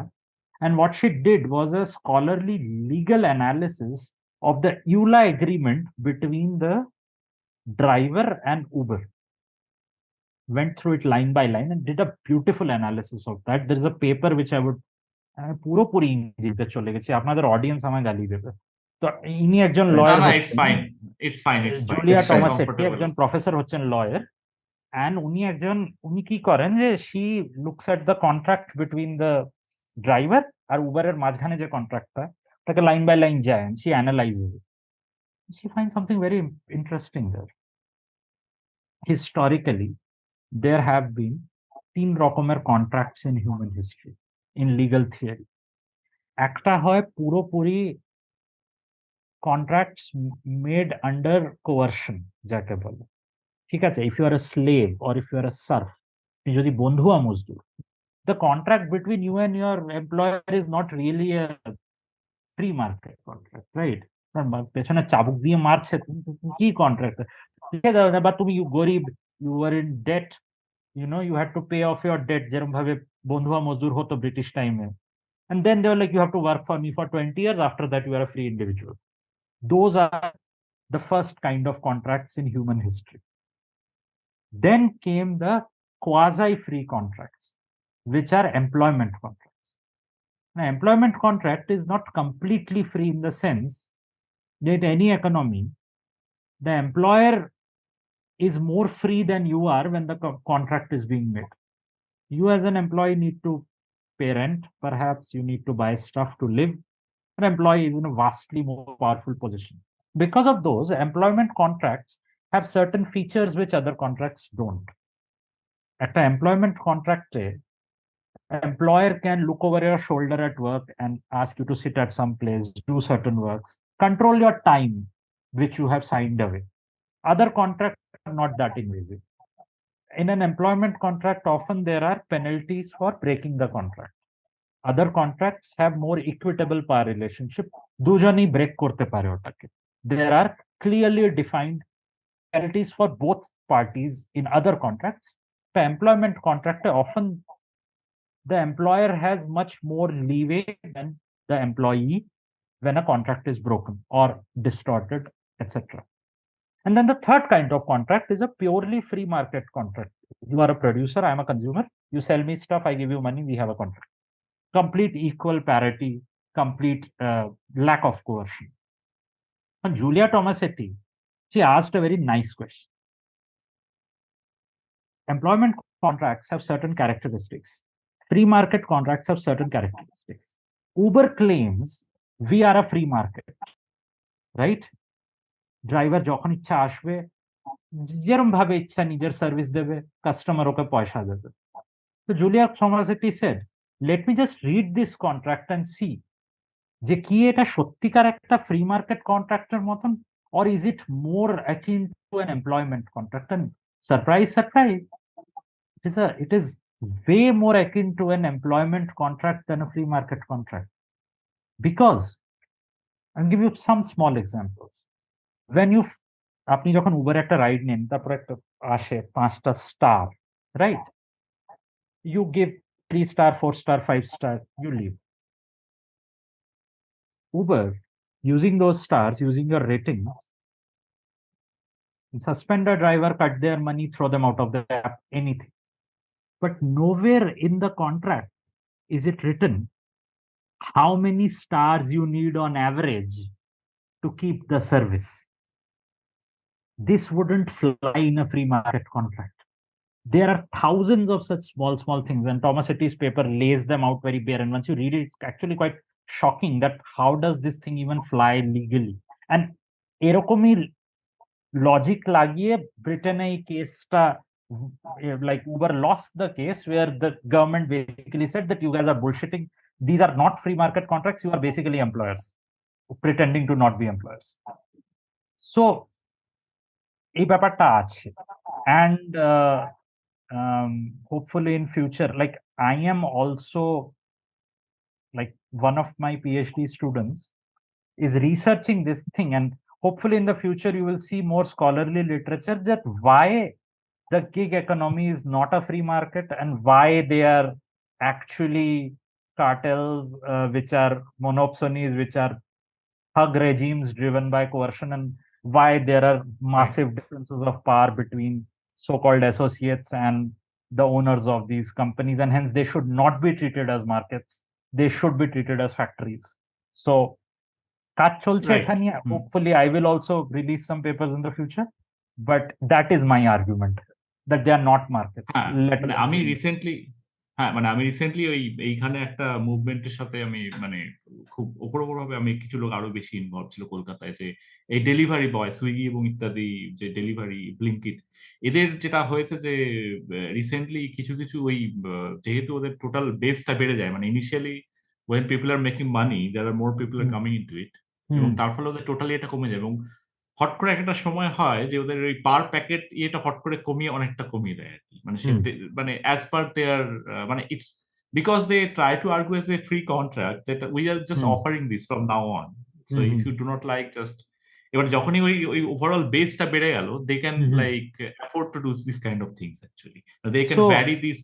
And what she did was a scholarly legal analysis of the EULA agreement between the driver and Uber. Went through it line by line and did a beautiful analysis of that. There is a paper which I would পুরোপুরি ইংরেজিতে চলে গেছি, আপনাদের audience আমায় গালি দেবে। তো ইনি একজন না লয়ার না, হচ্ছেন, it's fine, it's fine, it's fine, Julia It's fine. Tomassetti একজন প্রফেসর হচ্ছেন লয়ার, and উনি কি করেন যে she looks at the contract between the driver আর উবারের মাঝখানে যে কন্ট্রাক্টটা, তাকে লাইন বাই লাইন যায়, she analyses it, she find something very interesting there. Historically there have been 3 রকমের contracts in human history in legal theory. একটা হয় পুরোপুরি কন্ট্রাক্টস মেড আন্ডার কোয়ারশন, যাকে বলে, ঠিক আছে, if you are a slave or if you are a serf, আপনি যদি বন্ধুয়া মজদুর, the contract between you and your employer is not really a free market contract, right? পেছনে চাবুক দিয়ে মারছে, কি কন্ট্রাক্ট, বা তুমি গরিব, you are in debt, you had to pay off your debt, যেরকম ভাবে বন্ধুয়া মজদুর হতো ব্রিটিশ টাইমে, and then they were like, you have to work for me for 20 years, after that you are a free individual. Those are the first kind of contracts in human history. Then came the quasi-free contracts, which are employment contracts. Now, employment contract is not completely free in the sense that any economy, the employer is more free than you are when the contract is being made. You as an employee need to pay rent, perhaps you need to buy stuff to live. An employee is in a vastly more powerful position. Because of those, employment contracts have certain features which other contracts don't. At an employment contract, employer can look over your shoulder at work and ask you to sit at some place, do certain works, control your time, which you have signed away. Other contracts are not that invasive. In an employment contract, often there are penalties for breaking the contract. Other contracts have more equitable power relationship. দুজনই break করতে পারে ওটাকে. There are clearly defined penalties for both parties in other contracts. The employment contract, often the employer has much more leeway than the employee when a contract is broken or distorted, etc. And then the third kind of contract is a purely free market contract. You are a producer, I am a consumer. You sell me stuff, I give you money, we have a contract. Complete equal parity, complete lack of coercion. And Julia Tomasetti, she asked a very nice question. Employment contracts have certain characteristics. Free market contracts have certain characteristics. Uber claims we are a free market, right? Driver যখন ইচ্ছা আসবে, যেরকম ভাবে ইচ্ছা নিজের service দেবে, customer ওকে পয়সা দেবে। তো Julia টমাসেটি said, let me just read this contract and see যে কি এটা সত্যিকার একটা ফ্রি মার্কেট কন্ট্রাক্টের মতন, or is it more akin to an employment contract? And surprise, surprise, it is way more akin to an employment contract than a free market contract. Because I'll give you some small examples. When you আপনি যখন Uber একটা ride নেন, তারপর একটা আসে 5টা star, right? You give 3 star, 4 star, 5 star, you leave. Uber, using those stars, using your ratings, suspend a driver, cut their money, throw them out of the app, anything. But nowhere in the contract is it written how many stars you need on average to keep the service. This wouldn't fly in a free market contract. There are thousands of such small things, and Tomasetti's paper lays them out very bare. And once you read it, it's actually quite shocking that how does this thing even fly legally? And এরকমই logic লাগিয়ে ব্রিটেনে এই কেসটা, like Uber lost the case where the government basically said that you guys are bullshitting. These are not free market contracts. You are basically employers pretending to not be employers. So এই ব্যাপারটা আছে, and hopefully in future, like I am also, like one of my PhD students is researching this thing, and hopefully in the future you will see more scholarly literature that why the gig economy is not a free market and why they are actually cartels, which are monopsonies, which are thug regimes driven by coercion, and why there are massive differences of power between so-called associates and the owners of these companies, and hence they should not be treated as markets. They should be treated as factories. So কাজ চলছে এটা নিয়ে. Hopefully I will also release some papers in the future, but that is my argument, that they are not markets. মানে আমি recently ওই এইখানে একটা মুভমেন্টের সাথে আমি মানে খুব ওপরভাবে আমি কিছু লোক আরো বেশি ইনভলভ ছিল কলকাতায়, যে এই ডেলিভারি বয়, সুইগি এবং ইত্যাদি যে ডেলিভারি ব্লিঙ্কিট, এদের যেটা হয়েছে যে রিসেন্টলি কিছু কিছু ওই যেহেতু ওদের টোটাল বেসটা বেড়ে যায়, মানে initially when people are making money there are more people are coming into it, এবং তার ফলে ওদের টোটালি এটা কমে যায়, এবং হট করে একটা সময় হয় যে ওদের ওই পার প্যাকেট ইয়েটা হট করে কমিয়ে অনেকটা কমিয়ে দেয় আর কি, মানে মানে অ্যাজ পার দেয়ার, মানে it's because they try to argue as a free contract that we are just offering this from now on, so if you do not like just, এবার যখনই ওই ওভারঅল বেসটা বেড়ে গেল, they can like afford to do this kind of things actually, they can vary this,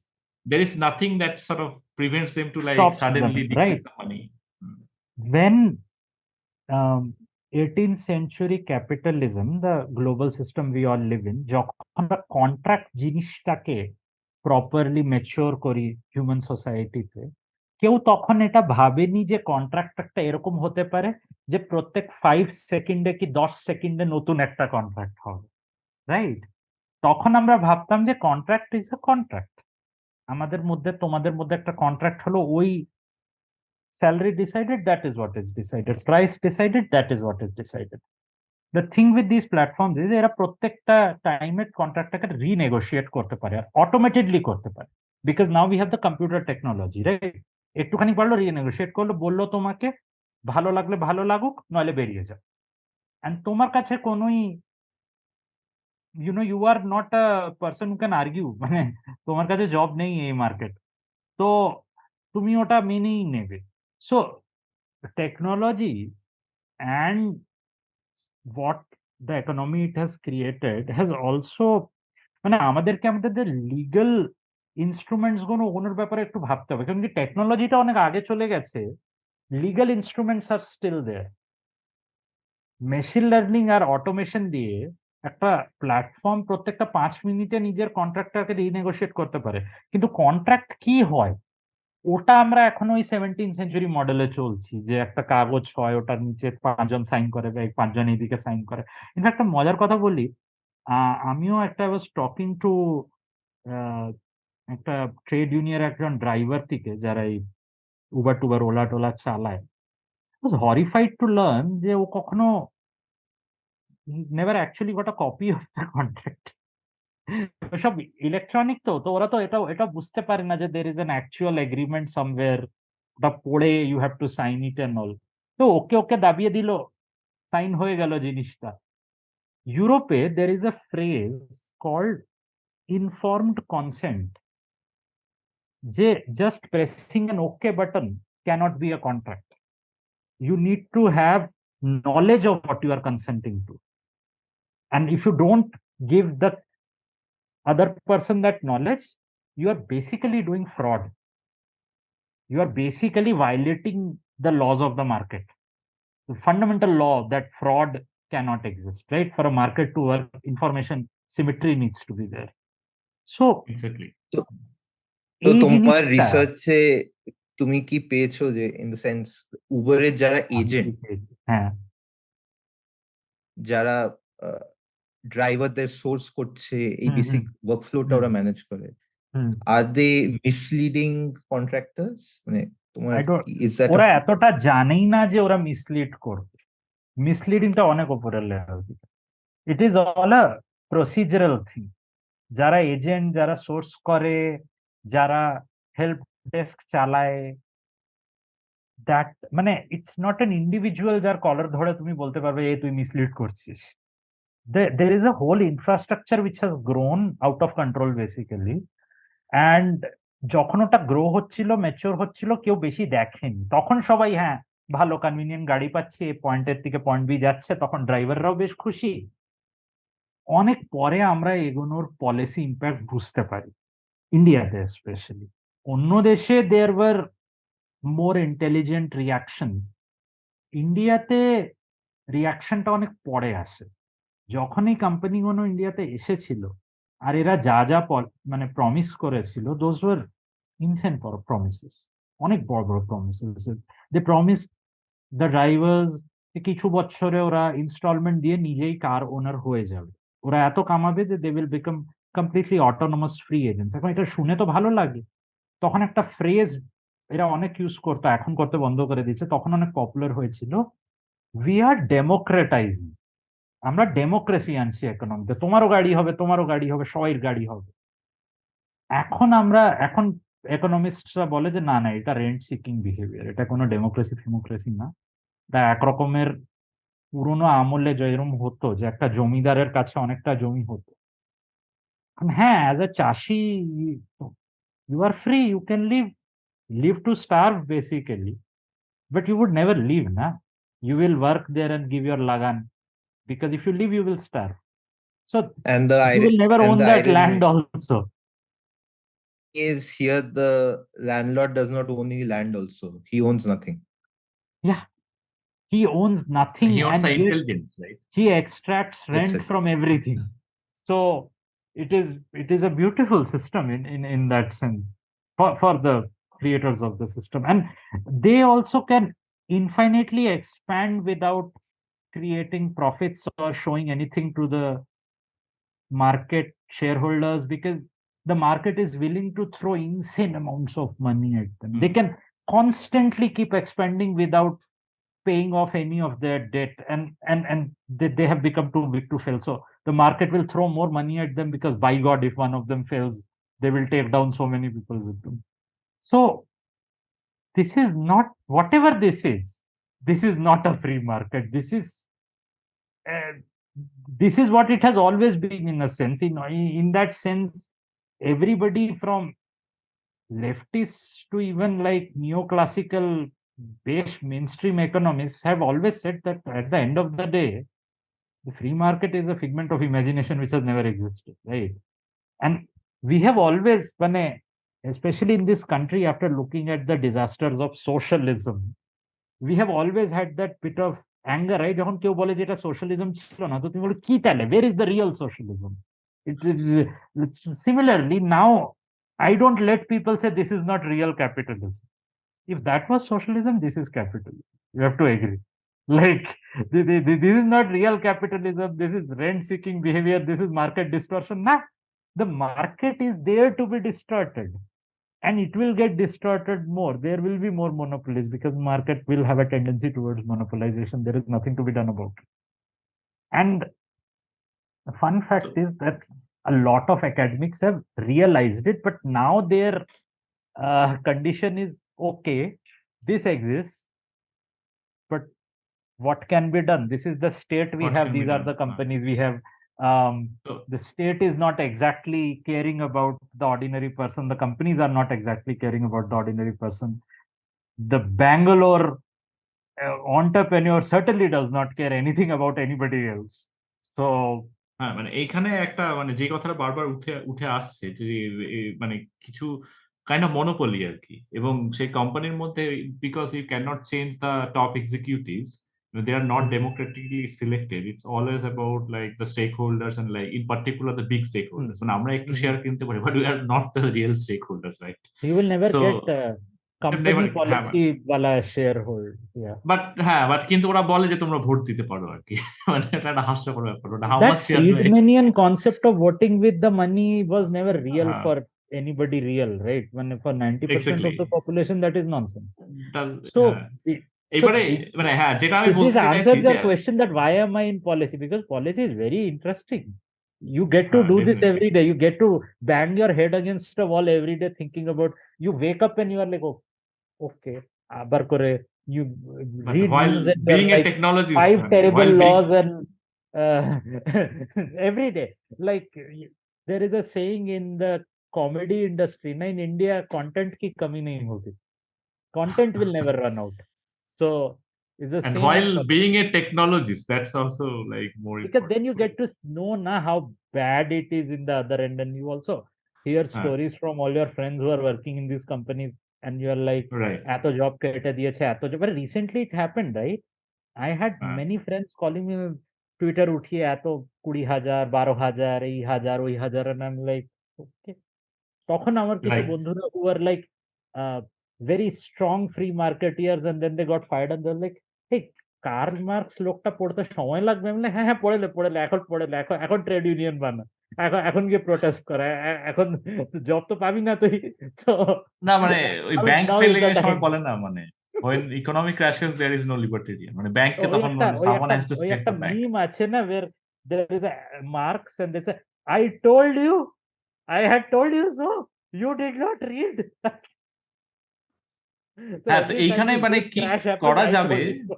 there is nothing that sort of prevents them to like suddenly decrease the money. When 18th century capitalism, the global system we all live in, যখন আমরা contract জিনিসটাকে properly mature করি human সোসাইটিতে, কেউ তখন এটা ভাবেনি যে কন্ট্রাক্ট একটা এরকম হতে পারে যে প্রত্যেক 5 সেকেন্ডে কি 10 সেকেন্ডে নতুন একটা কন্ট্রাক্ট হবে, রাইট? তখন আমরা ভাবতাম যে কন্ট্রাক্ট ইজ আ কন্ট্রাক্ট, আমাদের মধ্যে তোমাদের মধ্যে একটা কন্ট্রাক্ট হলো, ওই salary decided, that is what is decided, price decided, that is what is decided. The thing with this platforms is এরা প্রত্যেকটা টাইমের কন্ট্রাক্টটাকে রিনেগোশিয়েট করতে পারে আর অটোমেটেডলি করতে পারে, because now we have the computer technology, right? একটুখানি পারলো রিনেগোশিয়েট করলো, বললো তোমাকে ভালো লাগলে ভালো লাগুক, নইলে বেরিয়ে যাও। অ্যান্ড তোমার কাছে কোনোই you are not a person who can argue, মানে তোমার কাছে জব নেই এই মার্কেট, তো তুমি ওটা মেনেই নেবে। So technology and what the economy it has created has also, মানে আমাদেরকে আমাদের যে লিগাল ইনস্ট্রুমেন্টস গুলো ওগুলোর ব্যাপারে একটু ভাবতে হবে, কারণ কি টেকনোলজিটা অনেক আগে চলে গেছে, legal instruments are still there. Machine learning আর অটোমেশন দিয়ে একটা প্ল্যাটফর্ম প্রত্যেকটা 5 মিনিটে নিজের কন্ট্রাক্টটাকে রিনেগোশিয়েট করতে পারে, কিন্তু কন্ট্রাক্ট কি হয় ওটা আমরা এখনো ওই 17th সেঞ্চুরি মডেলে চলছি, যে একটা কাগজ হয়, ওটার নিচে 5 জন সাইন করে বা 5 জন এইদিকে সাইন করে। ইনফ্যাক্ট একটা মজার কথা বলি, আমিও একটা ওয়াজ টকিং টু একটা ট্রেড ইউনিয়নের একজন ড্রাইভার থেকে, যারা এই উবার টুবার ওলা টোলা চালায়, ওয়াজ হরিফাইড টু লার্ন যে ও কখনো never actually got a copy of the contract. সব ইলেকট্রনিক, তো তো ওরা তো এটা এটা বুঝতে পারে না যে there is an actual agreement somewhere, ওটা পড়ে you have to sign it and all. তো ওকে ওকে দাবিয়ে দিল, সাইন হয়ে গেল জিনিসটা। ইউরোপে there is a phrase called informed consent, যে just pressing an okay button cannot be a contract. You need to have knowledge of what you are consenting to, and if you don't give the other person that knowledge, you are basically doing fraud. You are basically violating the laws of the market, the fundamental law that fraud cannot exist, right? For a market to work, information symmetry needs to be there. So exactly. তো তো এই তোমার জিনিসটা রিসার্চে তুমি কি পেয়েছো যে in the sense উবারের যারা আমি এজেন্ট, দেখেছি। হ্যাঁ, যারা ড্রাইভারদের সোর্স করছে, এই হুম হুম বেসিক ওয়ার্কফ্লোটা হুম ওরা ম্যানেজ করে, হুম আর দে মিসলিডিং কন্ট্রাক্টরস? মানে তোমার আই ডোন্ট, ইজ দ্যাট ওরা এতটা জানেই না যে ওরা মিসলিড করবে। মিসলিডিংটা অনেক উপরের level. It is all a procedural thing. যারা এজেন্ট, যারা সোর্স করে, যারা হেল্প ডেস্ক চালায়, দ্যাট মানে ইটস নট অ্যান ইন্ডিভিজুয়াল যার কলার ধরে তুমি বলতে পারবে এ তুই মিসলিড করছিস। There is a whole infrastructure which has grown out of control basically, and যখন ওটা গ্রো হচ্ছিল, ম্যাচিওর হচ্ছিল, কেউ বেশি দেখেনি, তখন সবাই হ্যাঁ ভালো কনভিনিয়েন্ট গাড়ি পাচ্ছে, পয়েন্টের থেকে পয়েন্ট বি যাচ্ছে, তখন ড্রাইভাররাও বেশ খুশি। অনেক পরে আমরা এগোনোর পলিসি ইম্প্যাক্ট বুঝতে পারি, ইন্ডিয়াতে স্পেশালি। অন্য দেশে there were more intelligent reactions, ইন্ডিয়াতে রিয়াকশনটা অনেক পরে আসে। যখন এই কোম্পানিগুলো ইন্ডিয়াতে এসেছিল আর এরা যা যা মানে প্রমিস করেছিল, দোজ ওয়ার ইনসেন প্রমিসেস, অনেক বড় বড় promises. They promise the drivers কিছু বছরে ওরা ইনস্টলমেন্ট দিয়ে নিজেই কার ওনার হয়ে যাবে, ওরা এত কামাবে যে they will become completely autonomous free agents. এখন এটা শুনে তো ভালো লাগে, তখন একটা ফ্রেজ এরা অনেক ইউজ করতো, এখন করতে বন্ধ করে দিচ্ছে, তখন অনেক পপুলার হয়েছিল, উই আর ডেমোক্রেটাইজিং, আমরা ডেমোক্রেসি আনছি ইকোনমিতে, তোমারও গাড়ি হবে, তোমারও গাড়ি হবে, সবাই গাড়ি হবে। এখন ইকোনমিস্টরা বলে যে না না, এটা রেন্ট সিকিং বিহেভিয়ার, এটা কোনো ডেমোক্রেসি ফেমোক্রেসি না। এটা একরকমের পুরোনো আমলে যেরকম হতো, যে একটা জমিদারের কাছে অনেকটা জমি হতো। হ্যাঁ, অ্যাজ এ চাষি you are free, you can live to starve basically, but you would never leave, na? You will work there and give your lagan, because if you leave, you will starve. So and you will never own the that irony land also. is here the landlord does not own the land also. He owns nothing. Yeah, he owns nothing, He owns and the yet intelligence, right? he extracts That's rent it. from everything. So it is a beautiful system in that sense, for the creators of the system, and they also can infinitely expand without creating profits or showing anything to the market shareholders, because the market is willing to throw insane amounts of money at them. They can constantly keep expanding without paying off any of their debt, and they have become too big to fail. So the market will throw more money at them because, by God, if one of them fails, they will take down so many people with them. So this is not, whatever this is not a free market. Uh, this is what it has always been, in a sense. In that sense, everybody from leftists to even like neoclassical based mainstream economists have always said that at the end of the day, the free market is a figment of imagination which has never existed, right? And we have always, especially in this country, after looking at the disasters of socialism, we have always had that bit of anger, right? যখন কেউ বলে যে এটা socialism ছিল না, তো তুমি বলো কি তাহলে, where is the real socialism? Similarly, now I don't let people say this is not real capitalism. If that was socialism, this is capitalism. You have to agree. Like, this is not real capitalism. This is rent-seeking behavior. This is market distortion. Nah, the market is there to be distorted, and it will get distorted more. There will be more monopolies because market will have a tendency towards monopolization. There is nothing to be done about it. And the fun fact is that a lot of academics have realized it, but now their condition is, okay, this exists, but what can be done? This is the state we What have. can be These are done? the companies we have. So The state is not exactly caring about the ordinary person. The companies are not exactly caring about the ordinary person. The Bangalore entrepreneur certainly does not care anything about anybody else. So হ্যাঁ, মানে এইখানে একটা মানে যে কথাটা বারবার উঠে উঠে আসছে যে মানে কিছু কাইন্ড অফ মনোপলি আর কি, এবং সেই কোম্পানির মধ্যে because you can not change the top executives, they are not democratically selected. It's always about like the stakeholders and like in particular the big stakeholders. মানে আমরা একটু শেয়ার কিনতে পারি, but we are not the real stakeholders, right? you will never So get company never- policy wala sharehold. Yeah. But কিন্তু ওরা বলে যে তোমরা ভোট দিতে পারো আর কি, মানে এটা একটা হাস্যকর ব্যাপার। ওটা how That much share may- Friedmanian concept of voting with the money was never real Uh, for anybody real, right? When for 90% of Exactly. the population, that is nonsense. does- So, হ্যাঁ। এবারে মানে হ্যাঁ, যেটা আমি this বলতে চাইছি answers your যে question that why am I in policy? Because policy is very interesting. You get to do this definitely. every day. You get to bang your head against a wall every day thinking about, you wake up and you are like, oh, okay, abar kore, you But read while news and being you're a like, technologist, 5 terrible while being- laws and every day. Like, there is a saying in the comedy industry, na, in India, content ki kami nahi hoti. Content will never run out. So it's the and same. while being a technologist, that's also like more Because then you important get to know na how bad it is in the other end, and you also hear stories from all your friends who are working in these companies, and you are like, right. eto job kete diyeche, eto job. But recently it happened, right? I had many friends calling me Twitter উঠিয়ে এত 20,000 12,000 এই হাজার ওই হাজার, and I'm like, okay. তখন আমার কিছু Right. বন্ধুরা who were like very strong free marketeers, and then they got fired, and they're like, hey, Karl Marx লোকটা পড়তে সময় লাগবে? আমি বললাম, হ্যাঁ হ্যাঁ, পড়ে লে, এখন ট্রেড ইউনিয়ন বানা, এখন গিয়ে প্রোটেস্ট করা, এখন জব তো পাবি না তুই। তো না মানে ওই I mean, bank now is felling the এর সময় time. বলে না, মানে when economic crashes there is no libertarian, মানে ব্যাংককে ওই তখন একটা মানে someone has to save একটা the bank. মিম আছে না, where there is a Marx and they say, I told you, I had told you so, you did not read. So হ্যাঁ, তো every time এইখানে this মানে big কি crash happens, করা I যাবে, told you.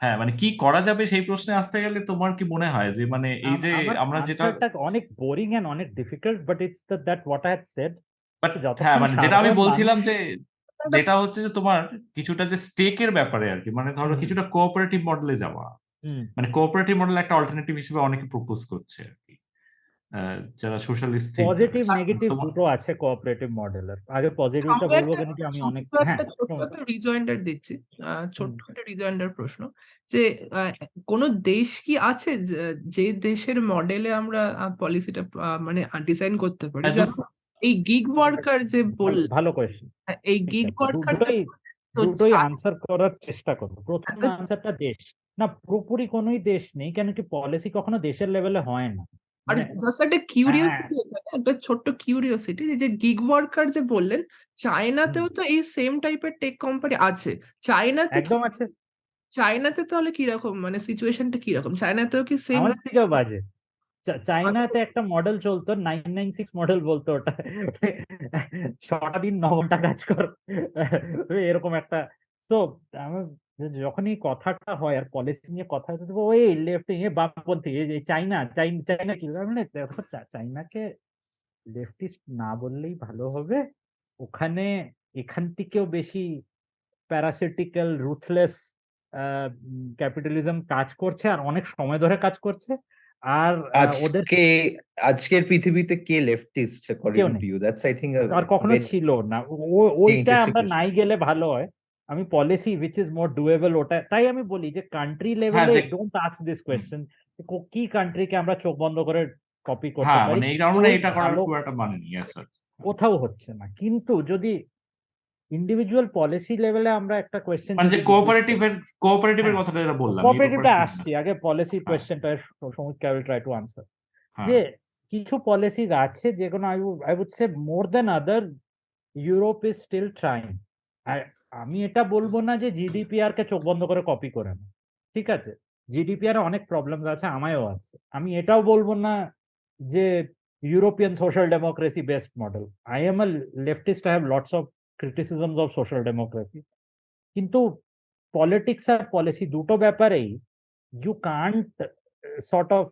হ্যাঁ মানে কি করা যাবে সেই প্রশ্নে আসতে গেলে তোমার কি মনে হয় যে মানে এই যে আমার আমরা যেটা answerটা অনেক বোরিং এন্ড অনেক difficult, but it's that what I had said. But হ্যাঁ, যতক্ষণ মানে যেটা আমি সাধারণ বলছিলাম মানুষ, যে যেটা হচ্ছে যে তোমার কিছুটা যে স্টেকের ব্যাপারে আর কি, মানে ধরো কিছুটা কোঅপারেটিভ মডেলে যাওয়া, মানে কোঅপারেটিভ মডেল একটা অল্টারনেটিভ হিসেবে অনেকে প্রপোজ করছে আর কি, যারা সোশ্যালিস্ট পজিটিভ নেগেটিভ দুটো আছে কোঅপারেটিভ মডেলের। আগে পজিটিভটা বলবো কেন কি আমি অনেক, হ্যাঁ ছোট্ট একটা রিজয়েন্ডার দিচ্ছি, ছোট্ট একটা রিজয়েন্ডার প্রশ্ন, যে কোন দেশ কি আছে যে দেশের মডেলে আমরা পলিসিটা মানে ডিজাইন করতে পারি? যেমন এই গিগ ওয়ার্কার যে বললেন, ভালো কোয়েশ্চেন। এই গিগ ওয়ার্কার দুটোই আনসার করার চেষ্টা করবো। প্রথম আনসারটা দেশ না, পুরোপুরি কোনোই দেশ নেই, কেন কি পলিসি কখনো দেশের লেভেলে হয় না। আরে জাস্ট একটা কিউরিওসিটি, একটা ছোট্ট কিউরিওসিটি, যে গিগ ওয়ার্কার যে বললেন, চায়নাতেও তো এই সেম টাইপের টেক কোম্পানি আছে। চায়নাতে একদম আছে। চায়নাতে তাহলে কিরকম মানে সিচুয়েশনটা কিরকম চায়নাতেও কি সেম আমাদের থেকেও বাজে। চাইনাতে একটা মডেল চলতো 996 মডেল বলতো ওটা, 6টা দিন 9 ঘন্টা কাজ কর, এরকম একটা। তো আমার যখনই কথাটা হয় আর পলিসি নিয়ে কথা হচ্ছে, তো ওই লেফট এ বামপন্থী, এই চাইনা চাইনা কি মানে দেখো, চাইনাকে লেফটিস্ট না বললেই ভালো হবে। ওখানে এখান থেকেও বেশি প্যারাসিটিক্যাল রুথলেস ক্যাপিটালিজম কাজ করছে, আর অনেক সময় ধরে কাজ করছে। আর ওদের আজকের পৃথিবীতে কে লেফটিস্ট অ্যাকর্ডিং কেউ টু নেই, ইউ? দ্যাটস আই থিংক আর কখনো ছিল না। ওইটা ইন্টারেস্টিং আমরা কোয়েশ্চেন। নাই গেলে ভালো হয়। আমি policy which is more doable, ওটা তাই আমি বলি যে কান্ট্রি হ্যাঁ লেভেলে যে don't ask this hmm, question, কি কান্ট্রিকে আমরা চোখ বন্ধ করে কপি করতে হ্যাঁ পারি, মানে এই কারণে ওই এটা করার ভালো খুব একটা মানে নেই as such। কোথাও হচ্ছে না। কিন্তু যদি ইন্ডিভিজুয়াল পলিসি লেভেলে আমরা একটা কোয়েশ্চেন মানে যে যদি জিজ্ঞেস করি, কোঅপারেটিভের হ্যাঁ কথাটা যেটা বললাম, এই কোঅপারেটিভটা কোঅপারেটিভ না। আসছি, আগে পলিসি হ্যাঁ কোয়েশ্চেনটা সমীক্ষা উইল ট্রাই টু আনসার। হ্যাঁ যে কিছু পলিসিস আছে যেগুলো I would say more than others Europe is still trying. আর আমি এটা বলবো না যে জিডিপিআর কে চোখ বন্ধ করে কপি করে না, ঠিক আছে, জিডিপিআর এ অনেক প্রবলেম আছে, আমায়ও আছে। আমি এটাও বলবো না যে European social democracy best model. I am a leftist, I have lots of criticisms of social democracy. কিন্তু পলিটিক্স আর পলিসি দুটো ব্যাপারেই you can't sort of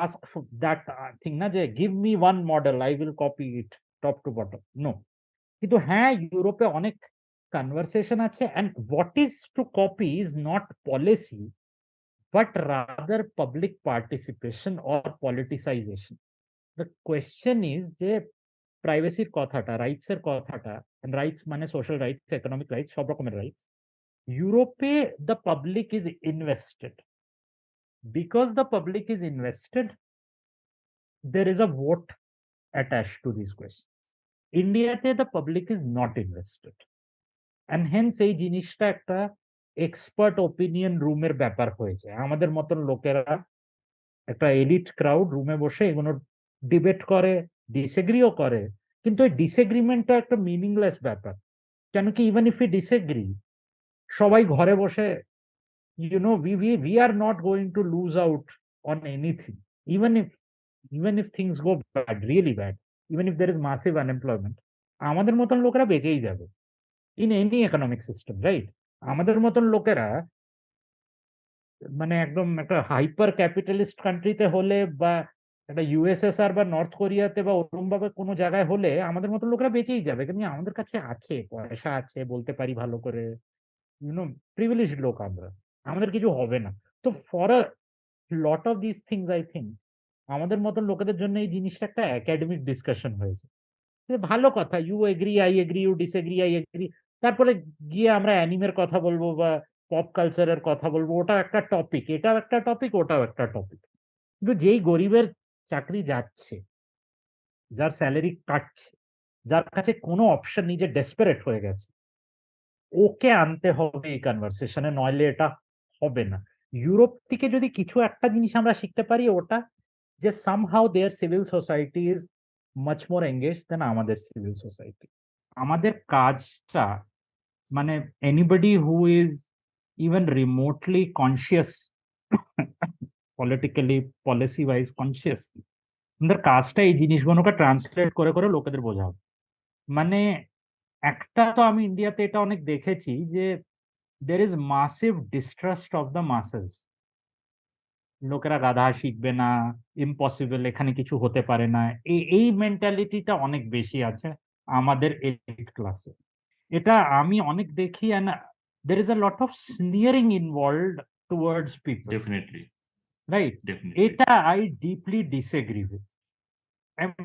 ask for that thing না যে give me one model I will copy it top to bottom, no। কিন্তু হ্যাঁ, ইউরোপে অনেক কনভারসেশন আছে, and what is to copy is not policy but rather public participation or politicization। the question is যে প্রাইভেসির কথাটা, rights এর কথাটা, rights মানে সোশ্যাল রাইটস, ইকোনমিক রাইটস, সব রকমের রাইটস, ইউরোপে the public is invested. Because the public is invested, there is a vote attached to these questions. ইন্ডিয়াতে the public is not invested, and hence এই জিনিসটা একটা এক্সপার্ট ওপিনিয়ন রুমের ব্যাপার হয়ে যায়। আমাদের মতন লোকেরা একটা এলিট ক্রাউড রুমে বসে এগুলো ডিবেট করে, ডিসএগ্রিও করে, কিন্তু এই ডিসএগ্রিমেন্টটা একটা মিনিংলেস ব্যাপার। কেন কি ইভেন ইফ ইউ ডিসএগ্রি, সবাই ঘরে বসে, you know, we are not going to lose out on anything, even if things go bad, really bad, even if there is massive unemployment, আমাদের মতন লোকেরা বেঁচেই যাবে in any economic system, right? আমাদের মতন লোকেরা মানে একদম একটা হাইপার ক্যাপিটালিস্ট কান্ট্রিতে হলে, বা একটা ইউএসএসআর বা নর্থ কোরিয়াতে বা ওরকম ভাবে কোনো জায়গায় হলে আমাদের মতন লোকেরা বেঁচেই যাবে, কিন্তু আমাদের কাছে আছে, পয়সা আছে, বলতে পারি ভালো করে, ইউনো, প্রিভিলেজড লোক আমরা, আমাদের কিছু হবে না। তো for a lot of this things I think আমাদের মতন লোকেদের জন্য এই জিনিসটা একটা একাডেমিক ডিসকাশন হয়েছে। ভালো কথা, you agree I agree, you disagree I agree, তারপরে গিয়ে আমরা অ্যানিমের কথা বলবো বা পপ কালচারের কথা বলবো, ওটাও একটা টপিক, এটাও একটা টপিক, ওটাও একটা টপিক। কিন্তু যেই গরিবের চাকরি যাচ্ছে, যার স্যালারি কাটছে, যার কাছে কোনো অপশন নেই, যে ডেসপারেট হয়ে গেছে, ওকে আনতে হবে এই কনভারসেশনে, নইলে এটা হবে না। ইউরোপ থেকে যদি কিছু একটা জিনিস আমরা শিখতে পারি, ওটা যে somehow their civil society is much more engage than আমাদের সিভিল সোসাইটি। আমাদের কাজটা মানে anybody who is even remotely conscious, politically policy wise conscious, আমাদের কাজটা এই জিনিসগুলোকে ট্রান্সলেট করে করে লোকেদের বোঝাও। মানে একটা তো আমি ইন্ডিয়াতে এটা অনেক দেখেছি যে there is massive distrust of the masses। লোকেরা গাধা শিখবে না, ইম্পসিবল, এখানে কিছু হতে পারে না, এই মেন্টালিটিটা অনেক বেশি আছে আমাদের এলিট ক্লাসে। এটা আমি অনেক দেখি, and there is a lot of sneering involved towards people, definitely right? Definitely এটা I deeply disagree with।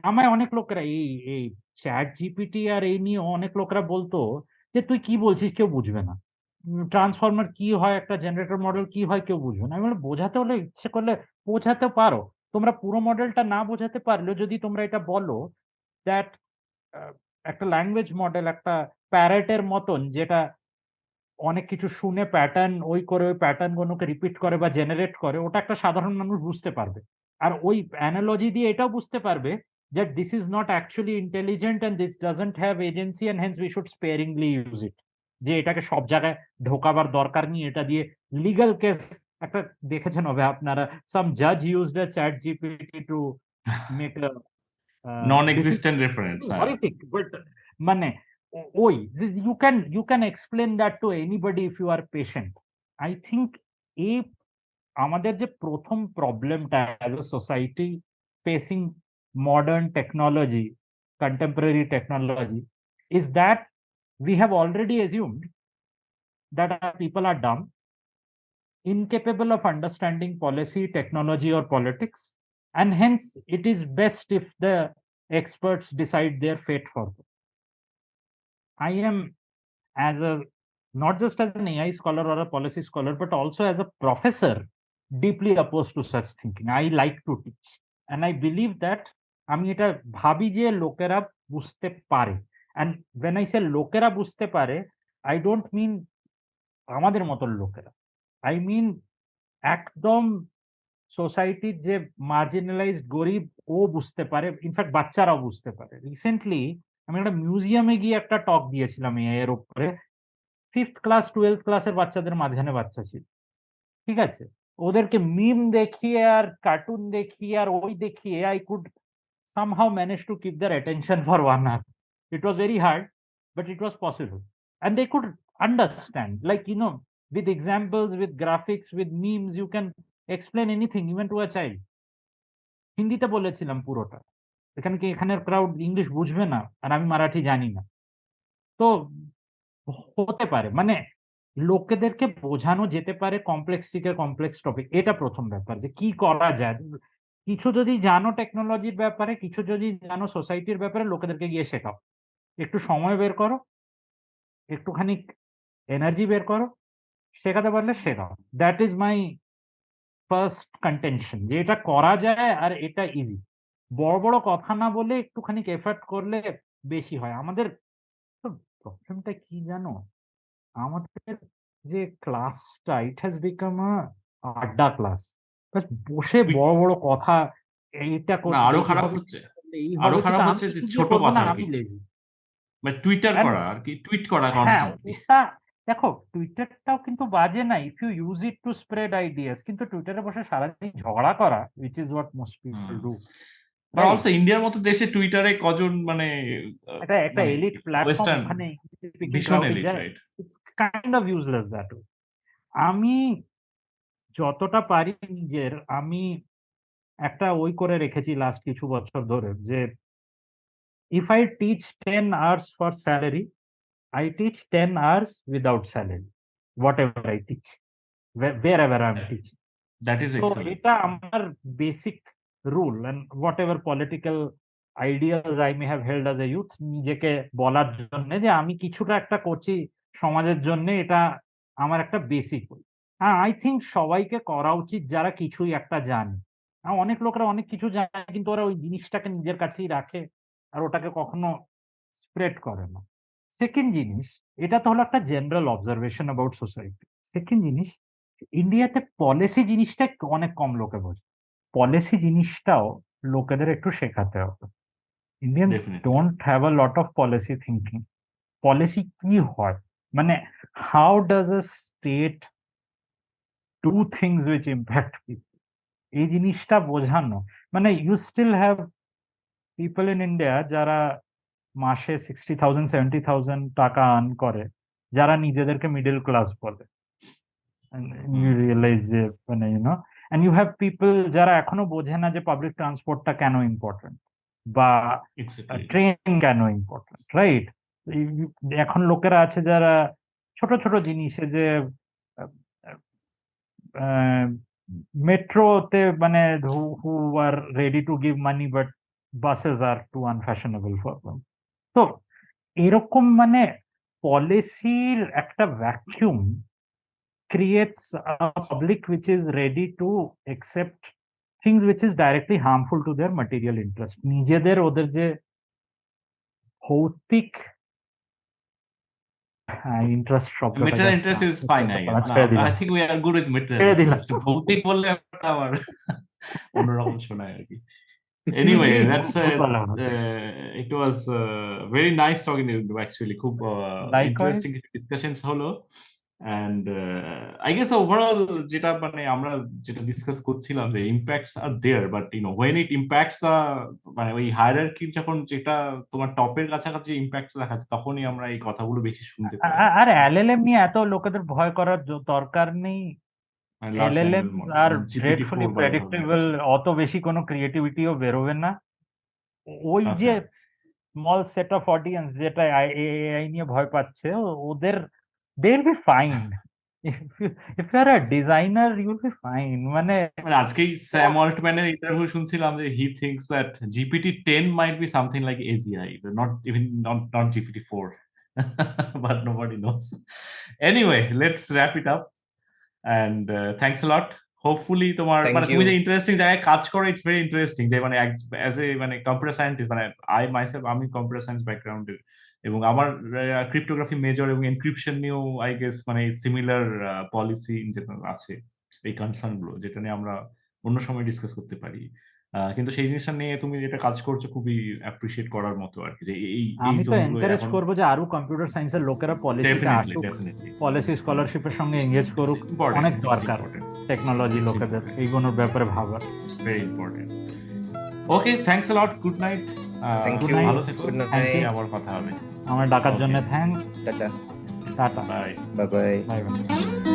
আমায় অনেক লোকেরা এই এই চ্যাট জিপিটি আর এই নিয়ে অনেক লোকেরা বলতো যে তুই কি বলছিস, কেউ বুঝবে না, ট্রান্সফরমার কি হয়, একটা জেনারেটর মডেল কি হয়, কেউ বুঝবে না। আমি বলি, বোঝাতে হলে ইচ্ছে করলে বোঝাতে পারো, তোমরা পুরো মডেলটা না বোঝাতে পারলেও যদি তোমরা এটা বলো দ্যাট একটা ল্যাঙ্গুয়েজ মডেল একটা প্যারেটের মতন, যেটা অনেক কিছু শুনে প্যাটার্ন ওই করে, ওই প্যাটার্ন গুলোকে রিপিট করে বা জেনারেট করে, ওটা একটা সাধারণ মানুষ বুঝতে পারবে। আর ওই অ্যানালজি দিয়ে এটাও বুঝতে পারবে that this is not actually intelligent and this doesn't have agency and hence we should sparingly use it। যে এটাকে সব জায়গায় ঢোকাবার দরকার নেই, এটা দিয়ে লিগ্যাল কেস একটা দেখেছেন হবে আপনারা, সাম জাজ used a chat GPT to make a non decision. Existent reference. Horrific, but মানে ওই you can explain that to anybody if you are patient. I think এই আমাদের যে প্রথম প্রবলেমটা as a society facing modern technology, contemporary technology, is that we have already assumed that our people are dumb, incapable of understanding policy, technology, or politics, and hence it is best if the experts decide their fate for them. I am, as a not just as an AI scholar or a policy scholar, but also as a professor, deeply opposed to such thinking. I like to teach, and I believe that আমি এটা ভাবি যে লোকেরা বুঝতে পারে, and when I say লোকেরা বুঝতে পারে, I don't mean আমাদের মতো লোকেরা, I mean একদম সোসাইটির যে মার্জিনালাইজড গরিব ও বুঝতে পারে, ইনফ্যাক্ট বাচ্চারাও বুঝতে পারে। রিসেন্টলি আমি একটা মিউজিয়ামে গিয়ে একটা টক দিয়েছিলাম এর উপরে, 5th ক্লাস 12th ক্লাসের বাচ্চাদের মাঝখানে বাচ্চা ছিল, ঠিক আছে, ওদেরকে মিম দেখিয়ে আর কার্টুন দেখিয়ে আর ওই দেখিয়ে I could somehow manage to keep their attention for 1 hour. It was very hard, but it was possible, and they could understand, like, you know, with examples, with graphics, with memes, you can explain anything even to a child. হিন্দিতে বলেছিলাম পুরোটা, এখানে কি এখানের crowd English বুঝবে না আর আমি মারাঠি জানি না, তো হতে পারে মানে লোকেদেরকে বোঝানো যেতে পারে কমপ্লেক্স থেকে কমপ্লেক্স টপিক, এটা প্রথম ব্যাপার যে কি করা যায়। কিছু যদি জানো টেকনোলজির ব্যাপারে, কিছু যদি জানো সোসাইটির ব্যাপারে, লোকেদেরকে গিয়ে শেখাও, একটু সময় বের করো, একটুখানি এনার্জি বের করো, শেখাতে পারলে শেখাও। That is my first contention, যে এটা করা যায় আর এটা ইজি। বড় বড় কথা না বলে একটুখানি এফর্ট করলে বেশি হয়। আমাদের প্রবলেমটা কি জানো, আমাদের যে ক্লাসটা, ইট হ্যাজ বিকাম আ আড্ডা ক্লাস, বসে বড় বড় কথা, এইটা না, আরো করলে খারাপ হচ্ছে, আরো খারাপ হচ্ছে যে ছোট কথা আর কি, আমি লেজি। মানে টুইটার করা আর কি, টুইট করা হ্যাঁ, কনস্ট্যান্টলি। ওটা দেখো, টুইটারটাও কিন্তু বাজে না if you use it to spread ideas, কিন্তু টুইটারে বসে সারাদিন ঝগড়া করা, which is what most people do. আর অলসো ইন্ডিয়ার মতো দেশে টুইটারে কজন মানে একটা এলিট প্ল্যাটফর্ম, ওয়েস্টার্ন ওখানে ভীষণ elite, right? It's kind of useless that way. আমি যতটা পারি নিজের, আমি একটা ওই করে রেখেছি লাস্ট কিছু বছর ধরে, যে if I teach 10 hours for salary, I teach 10 hours without salary, whatever I teach, wherever I'm teaching. That is So excellent. এটা আমার basic rule, and whatever political ideals I may have held as a youth, নিজেকে বলার জন্য যে আমি কিছুটা একটা করছি সমাজের জন্য, এটা আমার একটা বেসিক। আই থিঙ্ক সবাইকে করা উচিত যারা কিছুই একটা জানে। অনেক লোকরা অনেক কিছু জানে, কিন্তু ওরা ওই জিনিসটাকে নিজের কাছেই রাখে আর ওটাকে কখনো স্প্রেড করে না। সেকেন্ড জিনিস, এটা তো হলো একটা general observation about society. Second জিনিস, ইন্ডিয়াতে পলিসি জিনিসটা অনেক কম লোকে বোঝে। পলিসি জিনিসটাও লোকেদের একটু শেখাতে হবে। Indians don't have a lot of policy thinking. Policy কি হয়, মানে how does a state do things which impact people, এই জিনিসটা বোঝানো। মানে you still have people in India যারা মাসে 60,000 70,000 টাকা আর্ন করে, যারা নিজেদেরকে মিডল ক্লাস বলে। ইউ রিয়েলাইজ যে মানে you know, and you have people যারা এখনো বোঝে না যে পাবলিক ট্রান্সপোর্টটা কেন ইম্পর্টেন্ট বা ট্রেন কেন ইম্পর্টেন্ট, রাইট? এখন লোকেরা আছে যারা ছোট ছোট জিনিসে, যে মেট্রোতে মানে who are ready to give money but buses are too unfashionable for them. তো এরকম মানে পলিসির একটা vacuum creates a public which is ready to accept things which is directly harmful to their material interest. নিজেদের ওদের যে ভৌতিক interest, material interest is fine, I guess. I think we are good with material interest. ভৌতিক বললে আবার অন্যরকম শোনায় আর কি। Anyway, that's খুব ভালো হতো। it was very nice talking to you actually. খুব Likewise. interesting discussions হলো, and I guess overall যেটা মানে আমরা যেটা ডিসকাস করছিলাম যে impacts are there, but you know when it impacts the মানে ওই হায়ারার্কি যখন যেটা তোমার টপের কাছাকাছি ইম্প্যাক্ট দেখাচ্ছে তখনই আমরা এই কথাগুলো বেশি শুনতে পাই। আর এলএলএম নিয়ে এত লোকেদের ভয় করার দরকার নেই। লার্জ এলএলএম ল্যাঙ্গুয়েজ মডেল আর GPT-4 ড্রেডফুলি বা এই ধরনের প্রেডিক্টেবল, কিছু। অত বেশি কোনো ক্রিয়েটিভিটিও বেরোবে না। ওই যে আচ্ছা স্মল সেট অফ অডিয়েন্স যেটা এআই নিয়ে ভয় পাচ্ছে, ওদের they will be fine. If you are a designer you will be fine. মানে মানে আজকেই স্যাম অল্টম্যানের ইন্টারভিউ শুনছিলাম যে he thinks that GPT-10 might be something like AGI, but not GPT-4. But nobody knows. Anyway, let's wrap it up, and thanks a lot. Hopefully তোমার Thank মানে তুমি you. যে ইন্টারেস্টিং জায়গায় কাজ করো, ইটস ভেরি ইন্টারেস্টিং যে মানে as a মানে কম্পিউটার সায়েন্টিস্ট, মানে আমি কম্পিউটার সায়েন্স ব্যাকগ্রাউন্ডের এবং আমার ক্রিপ্টোগ্রাফি মেজর এবং এনক্রিপশন নিয়েও আই গেস মানে সিমিলার পলিসি যেটা আছে, এই কনসার্ন গুলো যেটা নিয়ে আমরা অন্য সময় ডিসকাস করতে পারি। কিন্তু সেই জিনিসটা নিয়ে তুমি যেটা কাজ করছো খুবই অ্যাপ্রিসিয়েট করার মতো আর কি, যে এই আমি তো জোনগুলো এনকারেজ এখন করবো যে আরো কম্পিউটার সায়েন্সের লোকেরা পলিসিতে ডেফিনেটলি আসুক, ডেফিনেটলি পলিসি স্কলারশিপের সঙ্গে এঙ্গেজ করুক। অনেক দরকার টেকনোলজি লোকেদের এইগুলোর ব্যাপারে ভাবার। Very important. Okay, thanks a lot, good night. Thank good you. night. ভালো থেকো, Good Thank night. you. আবার কথা হবে। আমার ডাকার Okay. জন্য thanks. Tata. Tata, bye. Bye bye. Bye by.